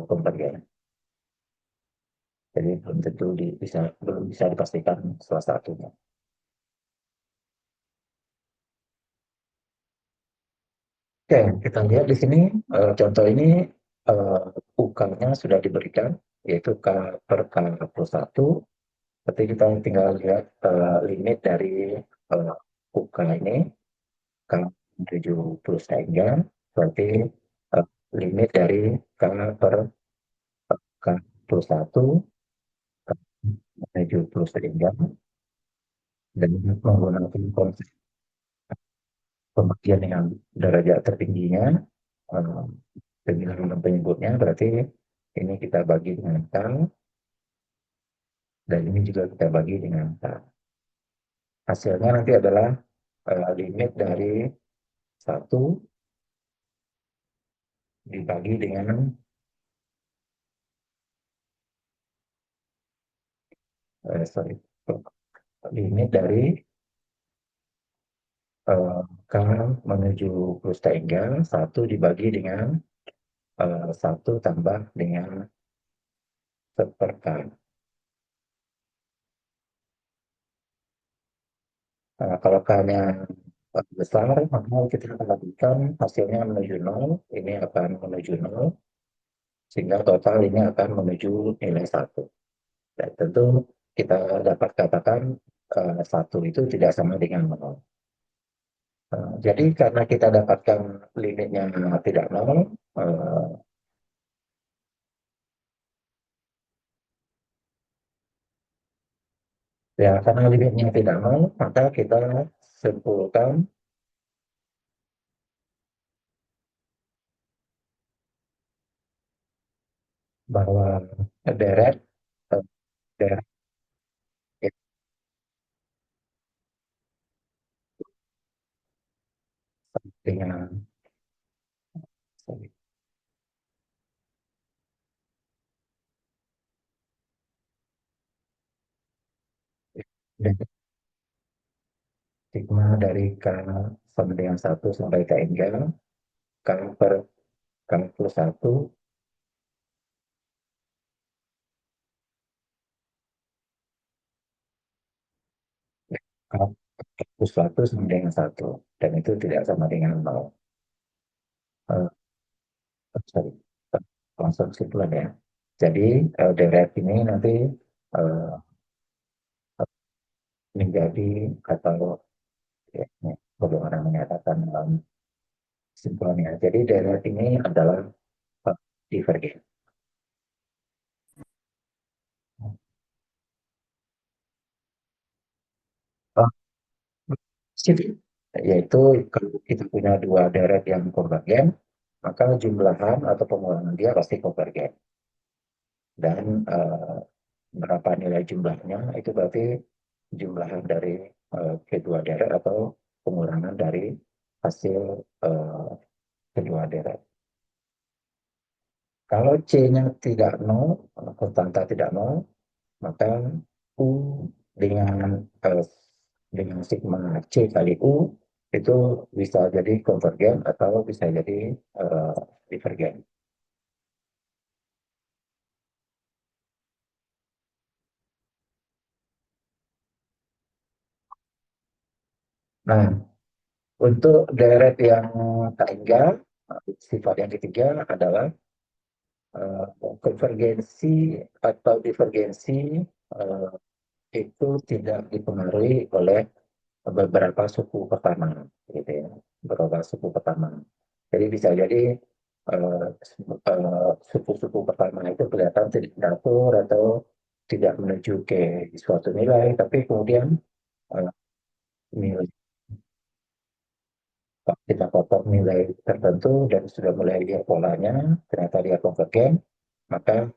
konvergen. Jadi belum tentu belum bisa dipastikan salah satunya. Oke, kita lihat di sini contoh ini UK-nya sudah diberikan, yaitu K per K plus 1. Berarti kita tinggal lihat limit dari UK ini, K 7 plus 3, berarti limit dari K per K plus 1 menuju plus 3, dan menggunakan konsep pembagian dengan derajat tertingginya, eh, dengan penyebutnya, berarti ini kita bagi dengan K, dan ini juga kita bagi dengan K. Hasilnya nanti adalah limit dari 1 dibagi dengan sorry, limit dari K menuju plus tanggal 1 dibagi dengan 1 tambah dengan seperempat. Kalau K-nya besar, maka kita akan lakukan hasilnya menuju nol, ini akan menuju nol, sehingga total ini akan menuju nilai 1. Dan tentu kita dapat katakan 1 itu tidak sama dengan nol. Jadi karena kita dapatkan limitnya tidak nol, eh, ya karena limitnya tidak nol, maka kita simpulkan bahwa deret eh, deret dengan sigma dari K sama dengan 1 sampai K enggak, K per K plus 1, K plus 1 sama dengan 1, dan itu tidak sama dengan 0. Eh, sorry, langsung kesimpulan ya. Jadi deret ini nanti eh, menjadi, atau ya, bagaimana menyatakan kesimpulannya. Jadi deret ini adalah divergen. Oh, positif. Yaitu kalau kita punya dua deret yang konvergen, maka jumlahan atau pengulangan dia pasti konvergen. Dan berapa nilai jumlahnya itu berarti jumlahan dari kedua deret atau pengurangan dari hasil eh, kedua deret. Kalau C-nya tidak nol, konstanta tidak nol, maka U dengan eh, dengan sigma C kali U itu bisa jadi konvergen atau bisa jadi divergen. Nah, untuk deret yang ketiga, sifat yang ketiga adalah konvergensi atau divergensi eh, itu tidak dipengaruhi oleh beberapa suku pertama, gitu ya, beberapa suku pertama. Jadi bisa jadi suku-suku pertama itu kelihatan tidak diatur, atau tidak menuju ke suatu nilai, tapi kemudian eh, nilai kita potong nilai tertentu dan sudah mulai lihat polanya, ternyata dia konvergen, maka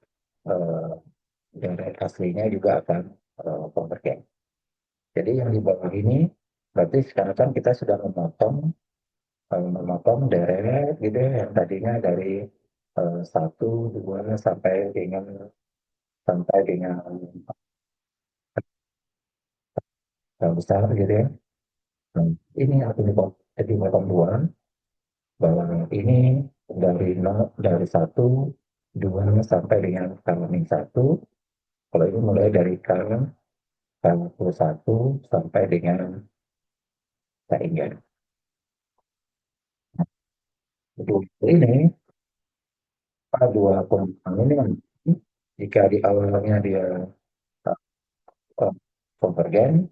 eh, deret aslinya juga akan konvergen. Jadi yang di bawah ini berarti sekarang kan kita sudah memotong deret gitu ya, yang tadinya dari satu, dua sampai dengan yang besar gitu ya. Nah, ini aku dipotong dua, bahwa ini dari satu, dua sampai dengan k satu. Kalau ini mulai dari K+1 sampai dengan K hingga. Ini dua penumpang ini kan, jika di awalnya dia eh, konvergen,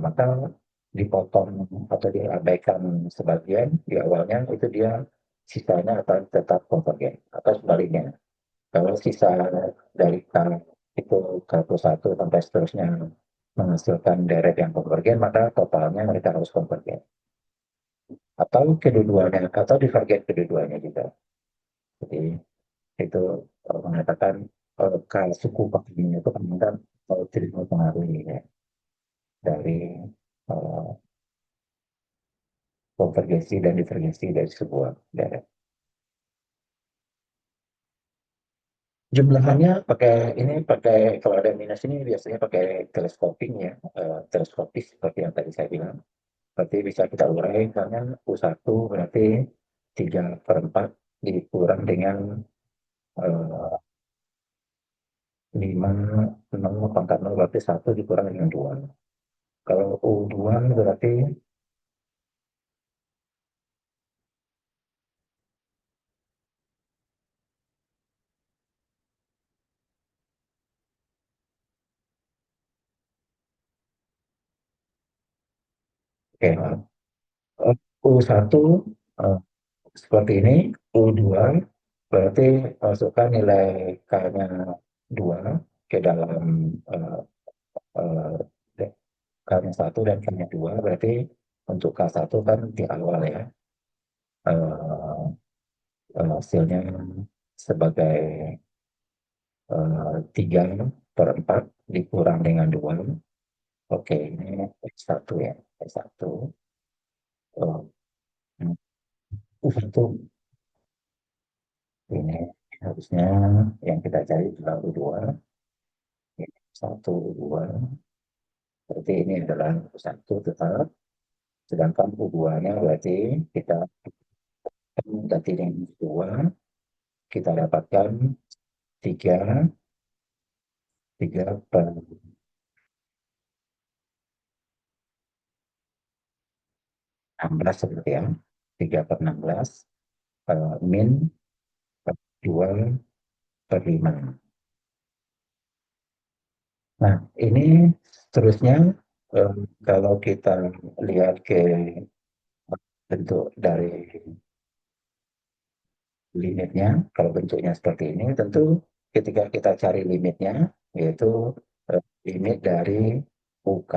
maka dipotong atau diabaikan sebagian di awalnya, itu dia sisanya akan tetap konvergen, atau sebaliknya. Kalau sisa dari K itu K+1 sampai seterusnya menghasilkan deret yang konvergen, maka totalnya mereka harus konvergen. Atau kedua-duanya, atau divergen kedua-duanya juga. Jadi itu mengatakan K suku pakainya itu kan tidak mempengaruhi ya, dari uh, konvergensi dan divergensi dari sebuah deret. Jumlahannya pakai kalau ada minus ini biasanya pakai teleskoping ya, teleskopis seperti yang tadi saya bilang. Berarti bisa kita urai misalnya U1 berarti 3/4 dikurang dengan 5, 0 pangkat 0 berarti 1 dikurang dengan 2. Kalau U2 berarti oke, U1 eh, seperti ini, U2 berarti masukkan nilai K-nya 2 ke dalam eh, eh, K-nya 1 dan K-nya 2, berarti untuk K1 kan di awal ya, eh, hasilnya sebagai 3/4 dikurang dengan 2. Oke, ini X1 ya, X1. Oh, U1 ini harusnya yang kita cari adalah U2. Ini 1, U2. Berarti ini adalah U1 tetap. Sedangkan U2-nya berarti kita ganti dengan U2. Kita dapatkan 3, 3/16 seperti ya. 3/16 min 2/5. Nah, ini seterusnya eh, kalau kita lihat ke bentuk dari limitnya, kalau bentuknya seperti ini, tentu ketika kita cari limitnya, yaitu limit dari UK,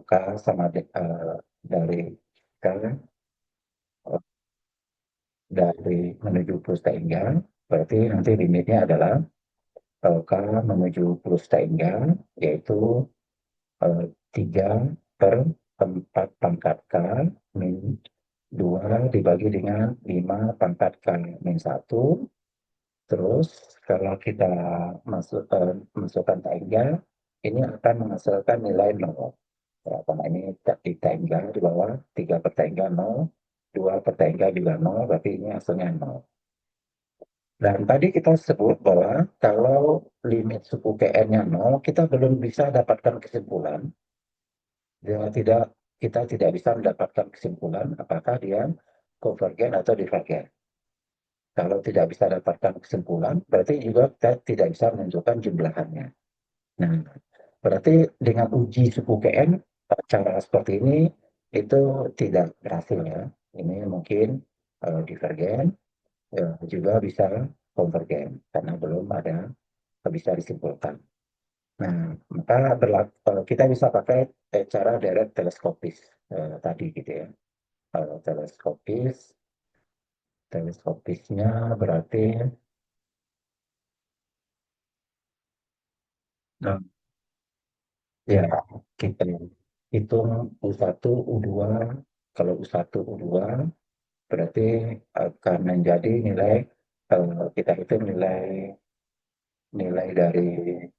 K sama dari K dari menuju plus tanggal, berarti nanti limitnya adalah K menuju plus tanggal, yaitu 3 per 4 pangkat K min 2 dibagi dengan 5 pangkat K min 1. Terus kalau kita masukkan tanggal, ini akan menghasilkan nilai 0. Ya, karena ini di tanggal di bawah, 3 per tanggal 0, 2 per tanggal juga 0, berarti ini hasilnya 0. Dan tadi kita sebut bahwa kalau limit suku PN-nya 0, kita belum bisa dapatkan kesimpulan. Dia tidak, kita tidak bisa mendapatkan kesimpulan apakah dia konvergen atau divergen. Kalau tidak bisa dapatkan kesimpulan, berarti juga kita tidak bisa menentukan jumlahannya. Nah, berarti dengan uji suku KM, cara seperti ini itu tidak berhasil ya. Ini mungkin divergen, juga bisa konvergen, karena belum ada bisa disimpulkan. Nah, maka kita bisa pakai cara deret teleskopis tadi gitu ya. Teleskopis, teleskopisnya berarti nah, ya kita hitung U1, U2. Kalau U1, U2 berarti akan menjadi nilai kita hitung nilai nilai dari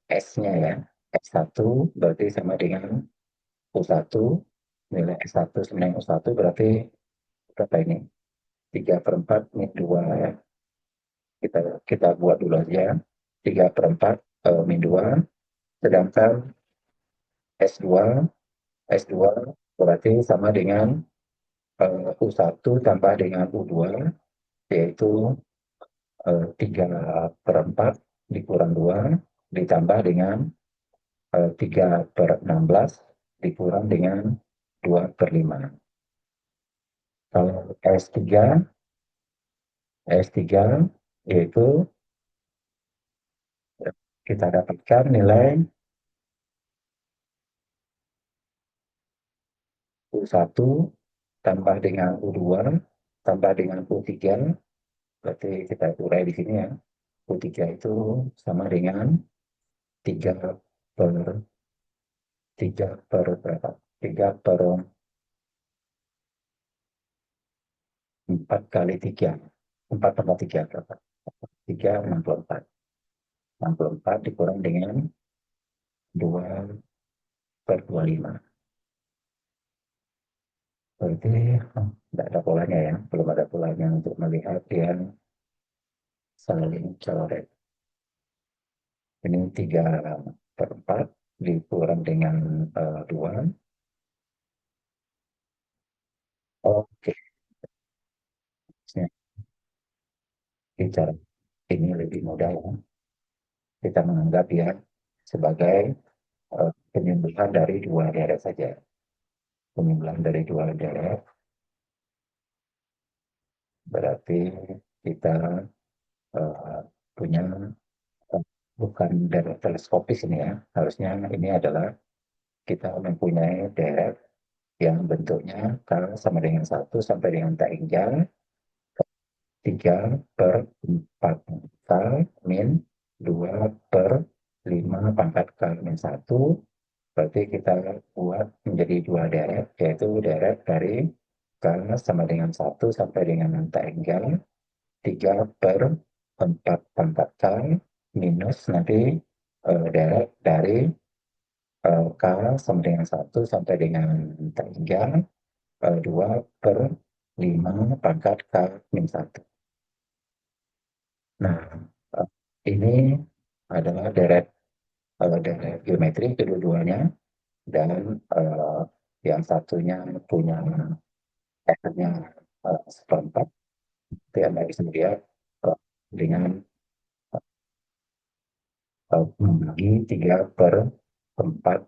S-nya ya. S1 berarti sama dengan U1, nilai S1 sama dengan U1 berarti berapa ini? 3/4 min 2 ya. Kita kita buat dulu aja. 3/4 min 2. Sedangkan S2, S2 berarti sama dengan U1 tambah dengan U2, yaitu 3/4 dikurang 2 ditambah dengan 3/16 dikurang dengan 2/5. Kalau S3 yaitu kita dapatkan nilai U1 tambah dengan U2 tambah dengan U3, berarti kita urai di sini ya. U3 itu sama dengan 3 per 3 per berapa? 3 per 4 kali 3. 4 tambah 3 berapa? 3, 64. 64 dikurang dengan 2/25. Berarti tidak ada polanya ya, belum ada polanya untuk melihat yang saling coret. Ini 3/4 dikurang dengan 2. Oke, cara ini lebih mudah ya. Kita menganggap ya sebagai penyembelihan dari dua deret saja. Penyembelihan dari dua deret berarti kita eh, punya bukan deret teleskopis ini ya. Harusnya ini adalah kita mempunyai deret yang bentuknya K sama dengan 1 sampai dengan tak hingga 3/4 K min 2/5 pangkat K min 1. Berarti kita buat menjadi dua deret, yaitu deret dari K sama dengan 1 sampai dengan tak hingga 3/4 pangkat K minus nanti deret dari K sama dengan 1 sampai dengan tak hingga 2/5 pangkat K min 1. Nah, eh, ini adalah deret geometri kedua-duanya dan eh, yang satunya punya R-nya 1/4. Jadi Anda bisa lihat dengan membagi 3/4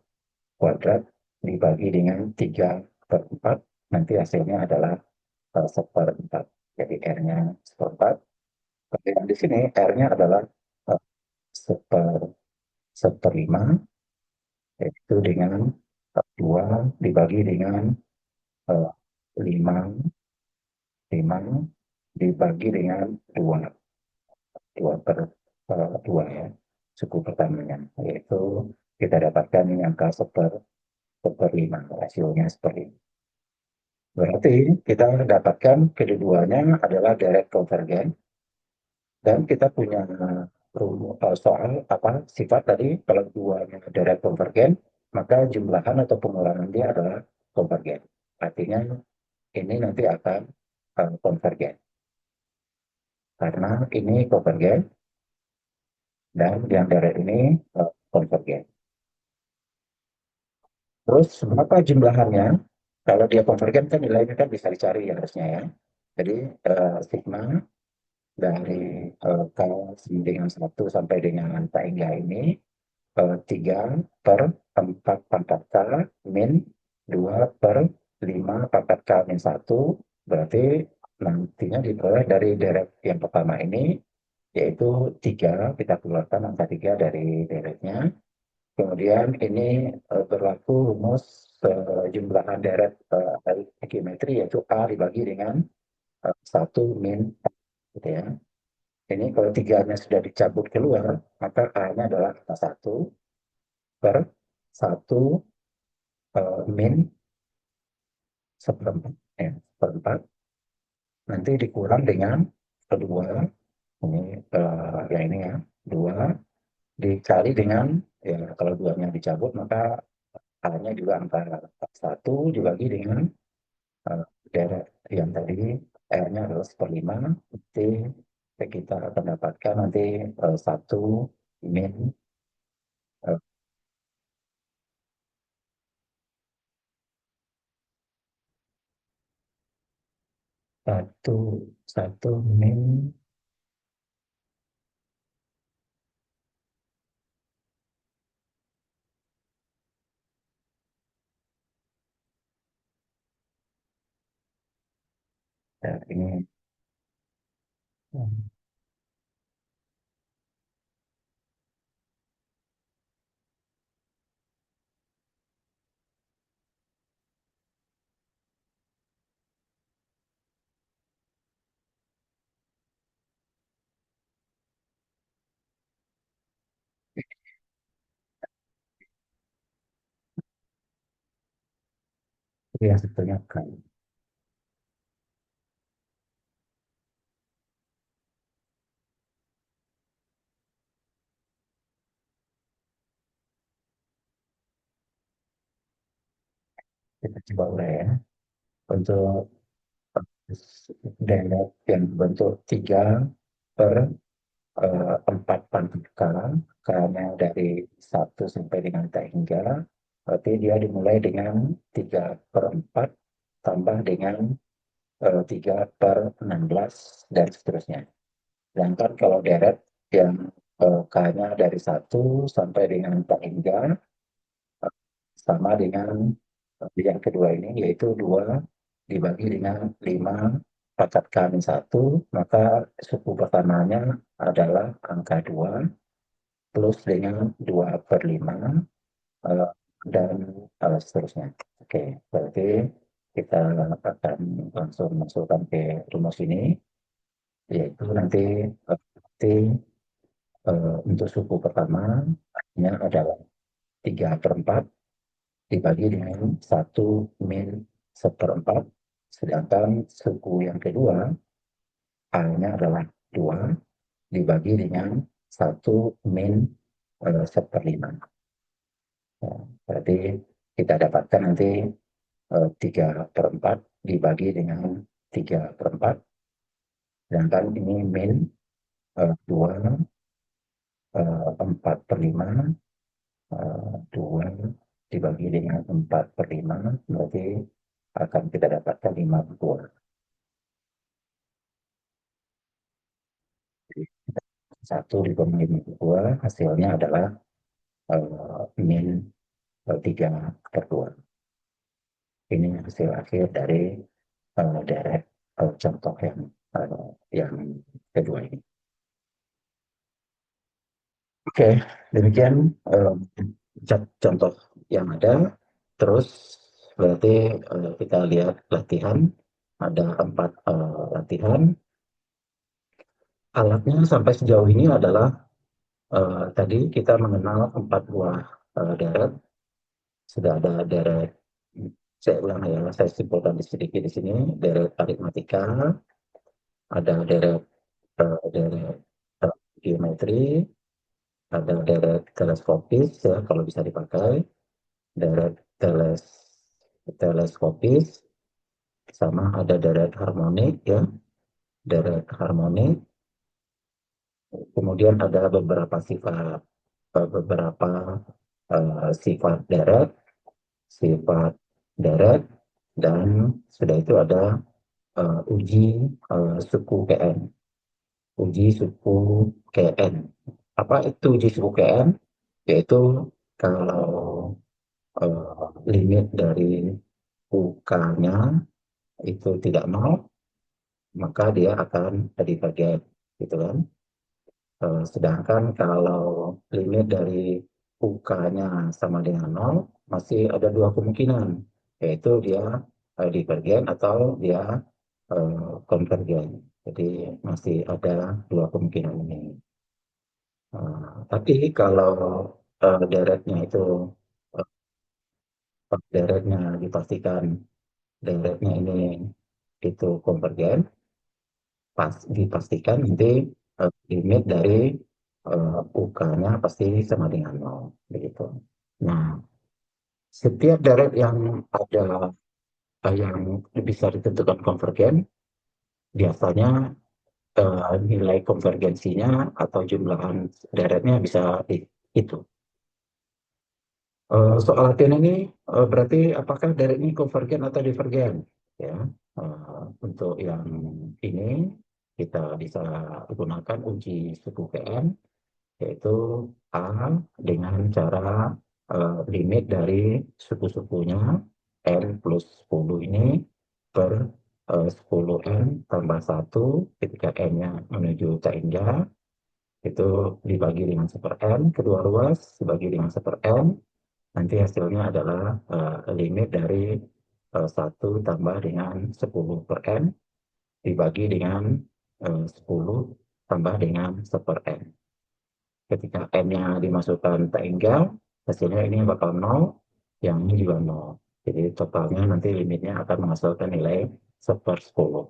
kuadrat dibagi dengan 3/4, nanti hasilnya adalah 1/4. Jadi R-nya 1/4. Kemudian di sini R-nya adalah eh, 1/5, yaitu dengan 2 dibagi dengan 5, 5 dibagi dengan 2, 2/2 ya, suku pertamanya, yaitu kita dapatkan ini angka 1/5, rasionya seperti ini. Berarti kita dapatkan kedua-duanya adalah deret konvergen, dan kita punya soal apa sifat tadi, kalau duanya deret konvergen, maka jumlahan atau pengulangan dia adalah konvergen. Artinya ini nanti akan konvergen. Karena ini konvergen dan yang deret ini konvergen. Terus berapa jumlahannya? Kalau dia konvergen kan nilainya kan bisa dicari ya harusnya ya. Jadi sigma dari K dengan 1 sampai dengan K ini 3/4 pangkat K min 2/5 pangkat K min 1. Berarti nantinya diperoleh dari deret yang pertama ini, yaitu 3, kita keluarkan angka 3 dari deretnya, Kemudian ini berlaku rumus jumlahan deret arithmetic yaitu A dibagi dengan 1 min gitu ya. Ini kalau tiganya sudah dicabut keluar, maka A-nya adalah 1 per 1 min seperempat. Ya, seperempat. Nanti dikurang dengan kedua, ini yang ini ya, 2 dikali dengan, ya kalau duanya dicabut, maka A-nya juga angka 1 dibagi dengan deret yang tadi R-nya adalah 1/5, nanti kita akan dapatkan nanti 1 min eh, 1 1 min ini yang sebetulnya kan kita coba urai ya. Untuk deret yang bentuk 3 per 4 pangkat karena dari 1 sampai dengan tak hingga, berarti dia dimulai dengan 3/4 tambah dengan 3/16 dan seterusnya. Sedangkan kalau deret yang K-nya dari 1 sampai dengan tak hingga sama dengan yang kedua ini, yaitu 2 dibagi dengan 5 pangkat K-1, maka suku pertamanya adalah angka 2 plus dengan 2/5 eh, dan seterusnya. Oke, berarti kita akan langsung masukkan ke rumus ini, yaitu nanti untuk suku pertama nya adalah 3/4 dibagi dengan 1 min 1/4, sedangkan suku yang kedua A-nya adalah 2 dibagi dengan 1 min 1/5. Nah, berarti kita dapatkan nanti 3/4 dibagi dengan 3/4, sedangkan ini min 2 4/5, 2 dibagi dengan 4/5, berarti akan kita dapatkan 5/2. 1 dibagi 5/2 hasilnya adalah min 3/2. Ini hasil akhir dari deret contoh yang kedua ini. Oke, demikian contoh yang ada. Terus berarti kita lihat latihan. Ada 4 latihan. Alatnya sampai sejauh ini adalah tadi kita mengenal 4 buah deret. Sudah ada deret, saya ulang ya, saya simpulkan sedikit di sini, deret aritmatika, ada deret geometri, ada deret teleskopis ya kalau bisa dipakai, deret teleskopis, sama ada deret harmonik ya, deret harmonik. Kemudian ada beberapa sifat sifat deret, dan sudah itu ada uji suku KN. Uji suku KN. Apa itu uji suku KN? Yaitu kalau limit dari UK-nya itu tidak mau, maka dia akan divergen, gitu kan. Sedangkan kalau limit dari UK-nya sama dengan nol, masih ada dua kemungkinan, yaitu dia divergen atau dia konvergen. Jadi masih ada dua kemungkinan ini. Tapi kalau deretnya itu eh, deretnya dipastikan deretnya ini itu konvergen, dipastikan nanti limit dari UK-nya pasti sama dengan nol, begitu. Nah, setiap deret yang ada yang bisa ditentukan konvergen, biasanya nilai konvergensinya atau jumlahan deretnya bisa itu. Soal latihan ini berarti apakah deret ini konvergen atau divergen? Ya, untuk yang ini kita bisa gunakan uji suku KM, yaitu A dengan cara limit dari suku-sukunya N plus 10 ini per 10 N tambah 1 ketika N-nya menuju tangga itu dibagi dengan 1 N, kedua ruas dibagi dengan 1 N, nanti hasilnya adalah limit dari 1 tambah dengan 10 per N dibagi dengan 10 tambah dengan 1 per N. Ketika N-nya dimasukkan tanggal, hasilnya ini bakal 0, yang ini juga 0. Jadi totalnya nanti limitnya akan menghasilkan nilai 1 per 10.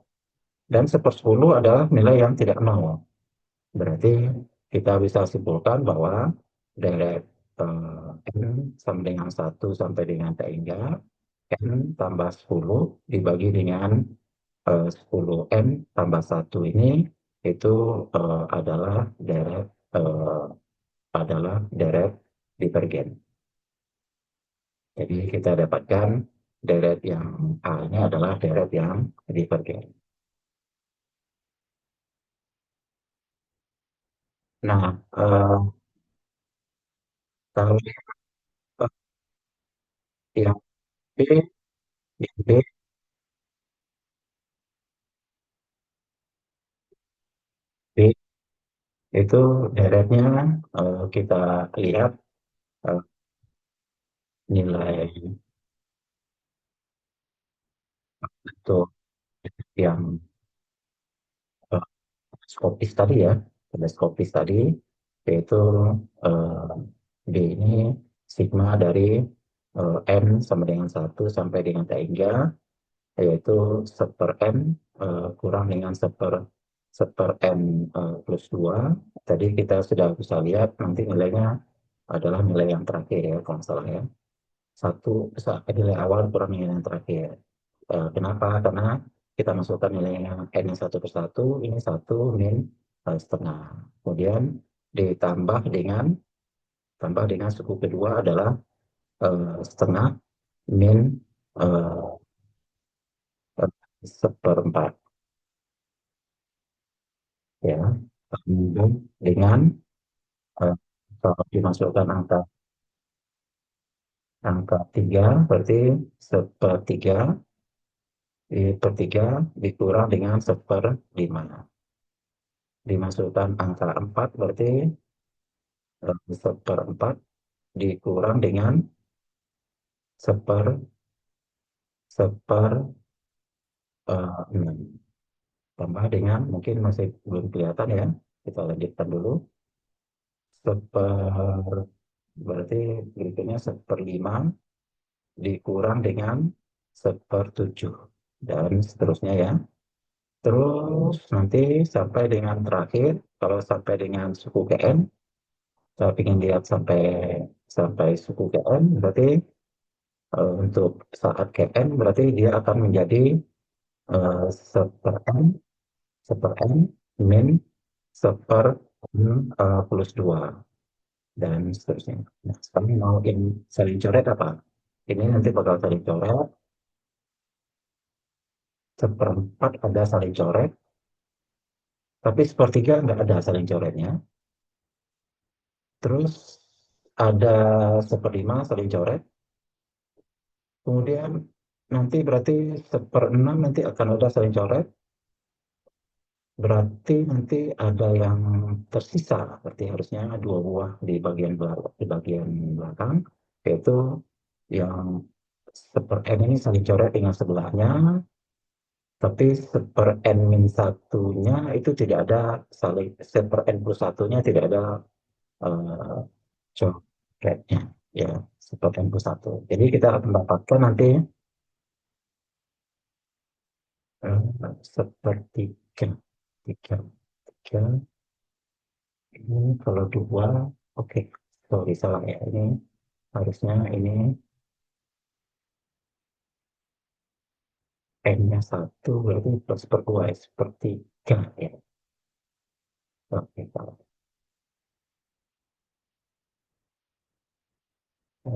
Dan 1 per 10 adalah nilai yang tidak 0. Berarti kita bisa simpulkan bahwa deret N sama dengan 1 sampai dengan tanggal, N tambah 10 dibagi dengan 10N tambah 1 ini itu eh, adalah deret divergen. Jadi kita dapatkan deret yang A-nya adalah deret yang divergen. Nah, kalau yang B, yang B, B itu deretnya kita lihat eh, nilai untuk yang eh, skopis tadi ya, teleskopis tadi, yaitu eh, B ini sigma dari N sama dengan 1 sampai dengan T3, yaitu 1 per N kurang dengan 1 per N plus 2. Tadi kita sudah bisa lihat nanti nilainya adalah nilai yang terakhir ya, kalau nggak salah ya. Nilai awal kurang nilai yang terakhir. Kenapa? Karena kita masukkan nilainya N yang 1 per 1, ini 1 min setengah. Kemudian tambah dengan suku kedua adalah setengah min eh, seperempat ya. Kemudian dengan eh, kalau dimasukkan angka 3 berarti sepertiga per 3 dikurang dengan 1/5. Dimasukkan angka 4 berarti 1/4 dikurang dengan seper seper 6. Tambah dengan mungkin masih belum kelihatan ya. Kita lanjutkan dulu. Seper berarti berikutnya 1/5 dikurang dengan 1/7 dan seterusnya ya. Terus nanti sampai dengan terakhir, kalau sampai dengan suku GN, saya ingin lihat sampai sampai suku GN, berarti untuk saat GN berarti dia akan menjadi seper N, seper N min seper N plus 2 dan seterusnya. Nah, sekarang mau saling coret apa? Ini nanti bakal saling coret, seperempat ada saling coret, tapi sepertiga nggak ada saling coretnya. Terus ada 1/5 saling coret, kemudian nanti berarti 1/6 nanti akan ada saling coret, Berarti nanti ada yang tersisa, berarti harusnya dua buah di bagian belakang, yaitu yang seper N ini saling coret dengan sebelahnya, tapi seper N min satunya itu tidak ada saling seper N plus satunya tidak ada eh, coretnya, ya seper N plus satu. Jadi kita akan mendapatkan nanti sepertiga, tiga, tiga. Ini kalau dua, oke, sorry salah ya. Ini harusnya ini N-nya satu, berarti plus per dua, seperti tiga ya. Oke, salah.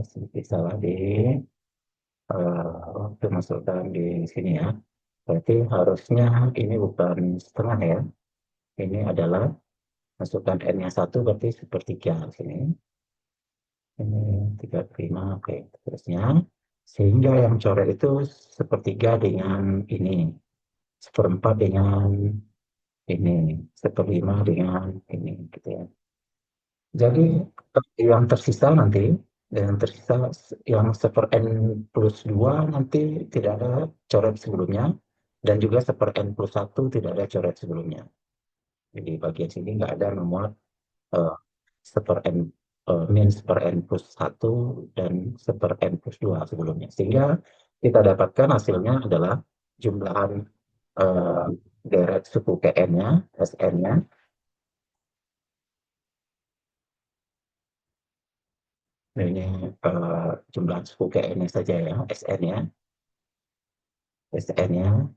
Sedikit salah di waktu masukkan di sini ya. Berarti harusnya ini bukan setengah ya. Ini adalah masukkan N-nya satu, berarti sepertiga sini. Ini 35, oke. Terusnya, sehingga yang coret itu sepertiga dengan ini. Seperempat dengan ini, seperlima dengan ini, gitu ya. Jadi yang tersisa nanti, yang tersisa yang seper n plus 2 nanti tidak ada coret sebelumnya, dan juga seper n plus satu tidak ada coret sebelumnya. Jadi bagian sini nggak ada memuat eh, seper n min seper n plus satu dan seper n plus 2 sebelumnya. Sehingga kita dapatkan hasilnya adalah jumlahan eh, deret suku KN-nya, SN-nya. Ini jumlah suku KN-nya saja ya, SN-nya. SN-nya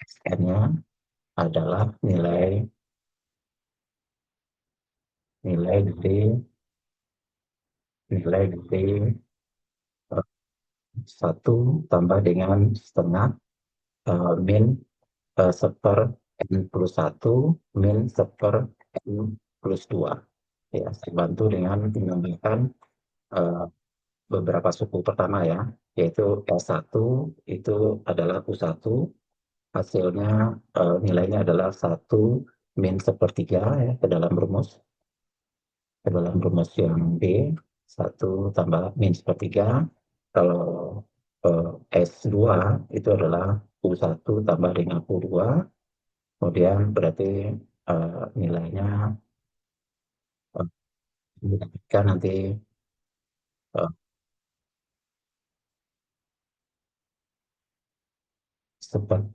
SN-nya adalah nilai dari nilai dari eh, 1 tambah dengan setengah min seper n plus satu min seper n plus dua. Ya, saya bantu dengan menambahkan eh, beberapa suku pertama ya, yaitu L1 itu adalah U1, hasilnya nilainya adalah satu min sepertiga ya, ke dalam rumus yang B, satu tambah min sepertiga. Kalau eh, S2 itu adalah U1 tambah dengan U2, kemudian berarti nilainya eh, didapatkan nanti eh,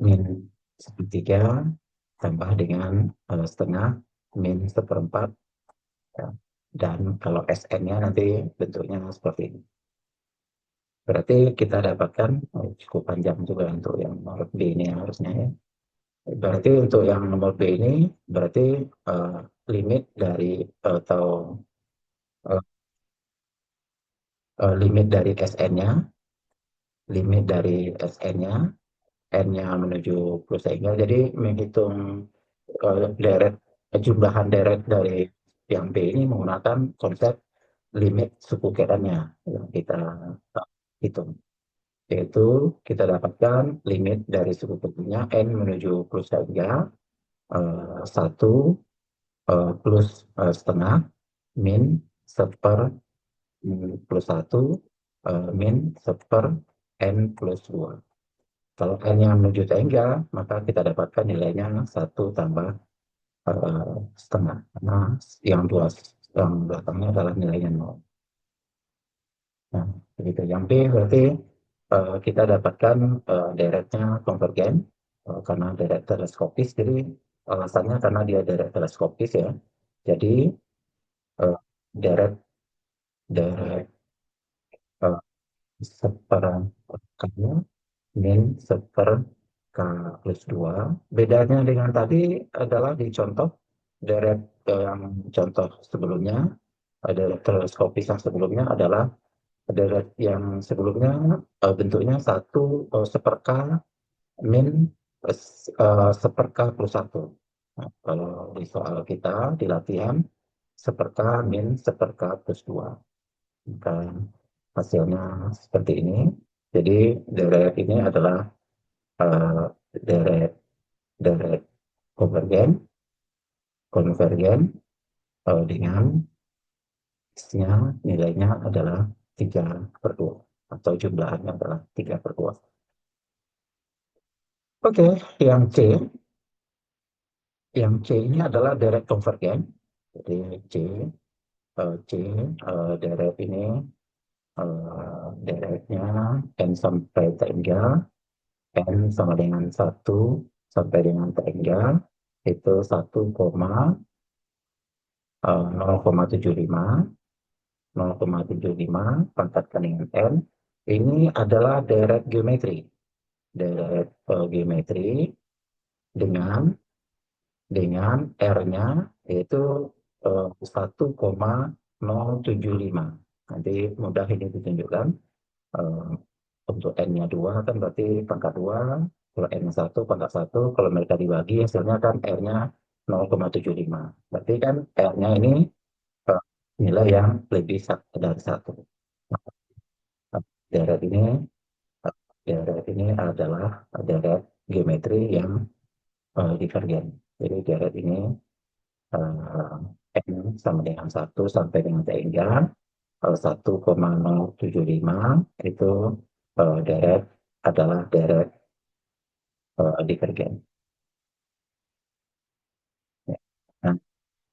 min sepertiga tambah dengan setengah min seperempat ya. Dan kalau SN-nya nanti bentuknya seperti ini. Berarti kita dapatkan cukup panjang juga untuk yang nomor B ini harusnya ya. Berarti untuk yang nomor B ini berarti eh, limit dari atau eh, limit dari SN-nya, limit dari SN-nya, N-nya menuju plus sehingga jadi menghitung deret jumlahan deret dari yang B ini menggunakan konsep limit suku kerannya yang kita hitung. Yaitu kita dapatkan limit dari suku kerannya N menuju plus sehingga 1 plus setengah min seper plus satu min seper N plus 2. Kalau N-nya menuju tengah, maka kita dapatkan nilainya satu tambah setengah. Karena yang dua yang belakangnya adalah nilainya nol. Nah, begitu. Yang B berarti kita dapatkan deretnya konvergen karena deret teleskopis. Jadi alasannya karena dia deret teleskopis ya. Jadi eh, deret deret eh, seperangkatnya min seper K plus 2. Bedanya dengan tadi adalah di contoh deret yang contoh sebelumnya, deret teleskopis yang sebelumnya adalah deret yang sebelumnya bentuknya satu seper K min seper K plus satu. Nah, kalau di soal kita di latihan seper K min seper K plus 2. Dan hasilnya seperti ini. Jadi deret ini adalah deret deret konvergen konvergen dengan X-nya nilainya adalah 3/2 atau jumlahannya adalah 3/2. Oke, yang C, ini adalah deret konvergen. Jadi C deret ini deretnya n sampai T3, n sama dengan 1 sampai dengan T3 itu 0,75 pangkatkan dengan n. Ini adalah deret geometri. Deret geometri dengan R-nya yaitu 1,075. Nanti mudah ini ditunjukkan. Eh, untuk N-nya 2 kan berarti pangkat 2, kalau N-nya 1 pangkat 1, kalau mereka dibagi hasilnya kan R-nya 0,75. Berarti kan R-nya ini eh, nilai yang lebih dari 1. Deret ini deret ini adalah deret geometri yang divergen. Jadi deret ini N sama dengan 1 sampai dengan 3, 1,075 itu deret adalah deret divergen. Ya.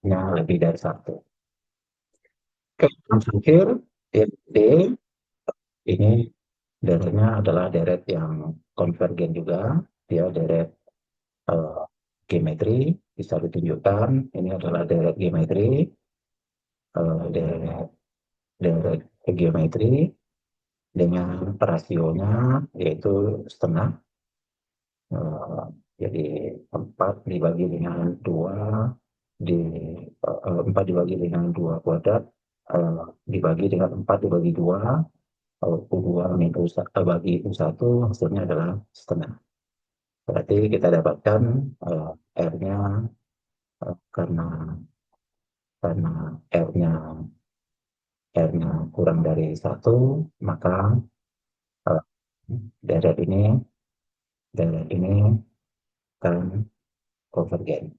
Nah, lebih dari 1. Oke, yang terakhir, D, ini deretnya adalah deret yang konvergen juga. Dia deret eh, geometri, bisa ditunjukkan. Ini adalah deret geometri, deret, deret geometri dengan rasionya yaitu setengah. Eh, jadi 4 dibagi dengan 2 di 4 dibagi dengan 2 kuadrat dibagi dengan 4 dibagi 2 U2 min bagi U1 hasilnya adalah setengah. Berarti kita dapatkan R-nya karena R-nya kurang dari 1, maka uh, deret ini kan konvergen.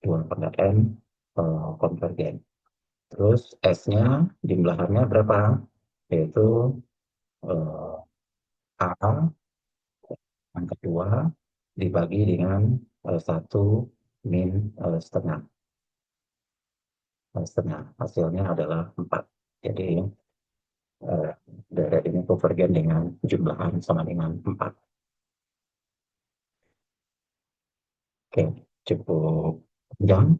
2/n konvergen. Terus S-nya jumlahannya berapa? Yaitu A yang kedua dibagi dengan 1 min setengah. Setengah hasilnya adalah 4. Jadi deret ini konvergen dengan jumlahan sama dengan 4. Oke, cukup panjang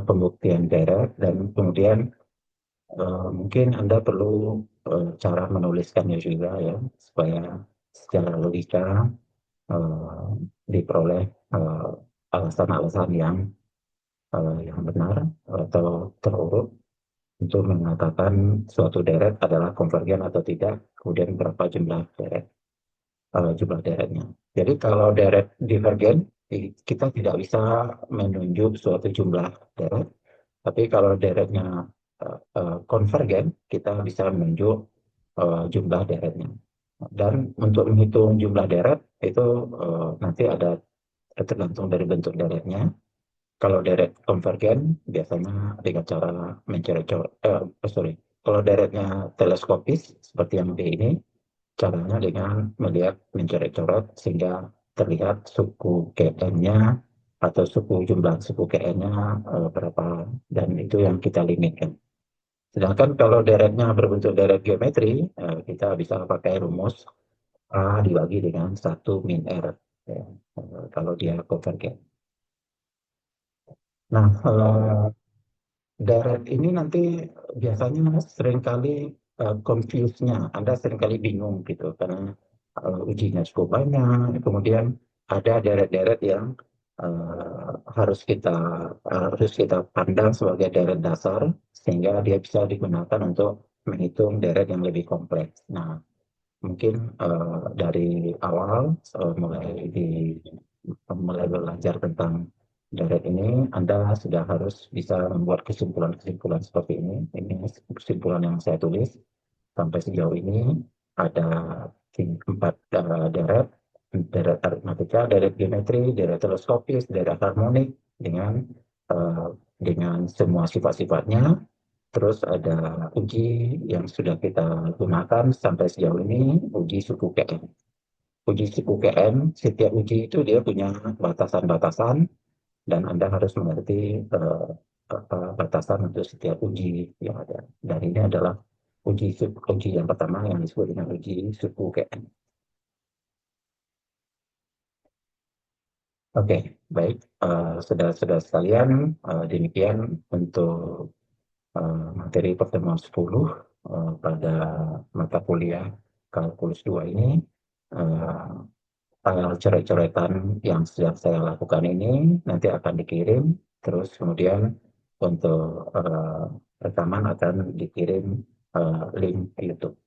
pembuktian deret, dan kemudian mungkin Anda perlu cara menuliskannya juga ya, supaya secara logika diperoleh alasan-alasan yang benar atau terurut untuk mengatakan suatu deret adalah konvergen atau tidak, kemudian berapa jumlah deretnya. Jadi kalau deret divergen, kita tidak bisa menunjuk suatu jumlah deret, tapi kalau deretnya konvergen, kita bisa menunjuk jumlah deretnya. Dan untuk menghitung jumlah deret itu nanti ada tergantung dari bentuk deretnya. Kalau deret konvergen biasanya dengan cara mencoret-coret, kalau deretnya teleskopis seperti yang D ini, caranya dengan melihat mencoret-coret sehingga terlihat suku KN-nya atau jumlah suku KN-nya berapa, dan itu yang kita limitkan. Sedangkan kalau deretnya berbentuk deret geometri, kita bisa pakai rumus A dibagi dengan 1 min R, ya, kalau dia konvergen. Nah, deret ini nanti biasanya seringkali confuse-nya, Anda seringkali bingung gitu, karena ujinya cukup banyak, kemudian ada deret-deret yang harus kita pandang sebagai deret dasar, sehingga dia bisa digunakan untuk menghitung deret yang lebih kompleks. Nah, mungkin dari awal mulai belajar tentang deret ini, Anda sudah harus bisa membuat kesimpulan-kesimpulan seperti ini. Ini kesimpulan yang saya tulis sampai sejauh ini. Ada 4 deret. deret aritmatika, deret geometri, deret teleskopis, deret harmonik dengan eh, dengan semua sifat-sifatnya. Terus ada uji yang sudah kita gunakan sampai sejauh ini, uji suku KM. Uji suku KM, setiap uji itu dia punya batasan-batasan dan Anda harus mengerti batasan untuk setiap uji yang ada. Dan ini adalah uji yang pertama yang disebut dengan uji suku KM. Oke, baik. Saudara-saudara sekalian, demikian untuk materi pertemuan 10 pada mata kuliah Kalkulus 2 ini. Eh, File coret-coretan yang sedang saya lakukan ini nanti akan dikirim, terus kemudian untuk rekaman akan dikirim link YouTube.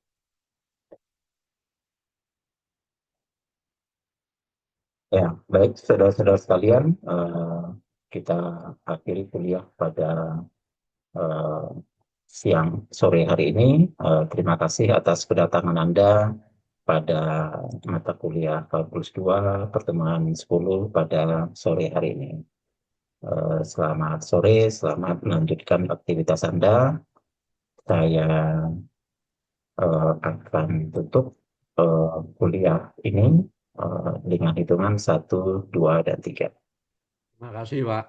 Ya, baik saudara-saudara sekalian, kita akhiri kuliah pada eh, siang sore hari ini. Terima kasih atas kedatangan Anda pada mata kuliah Kalkulus 2 pertemuan 10 pada sore hari ini. Selamat sore, selamat melanjutkan aktivitas Anda. Saya akan tutup kuliah ini dengan hitungan 1, 2, dan 3. Terima kasih, Pak.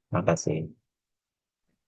Terima kasih.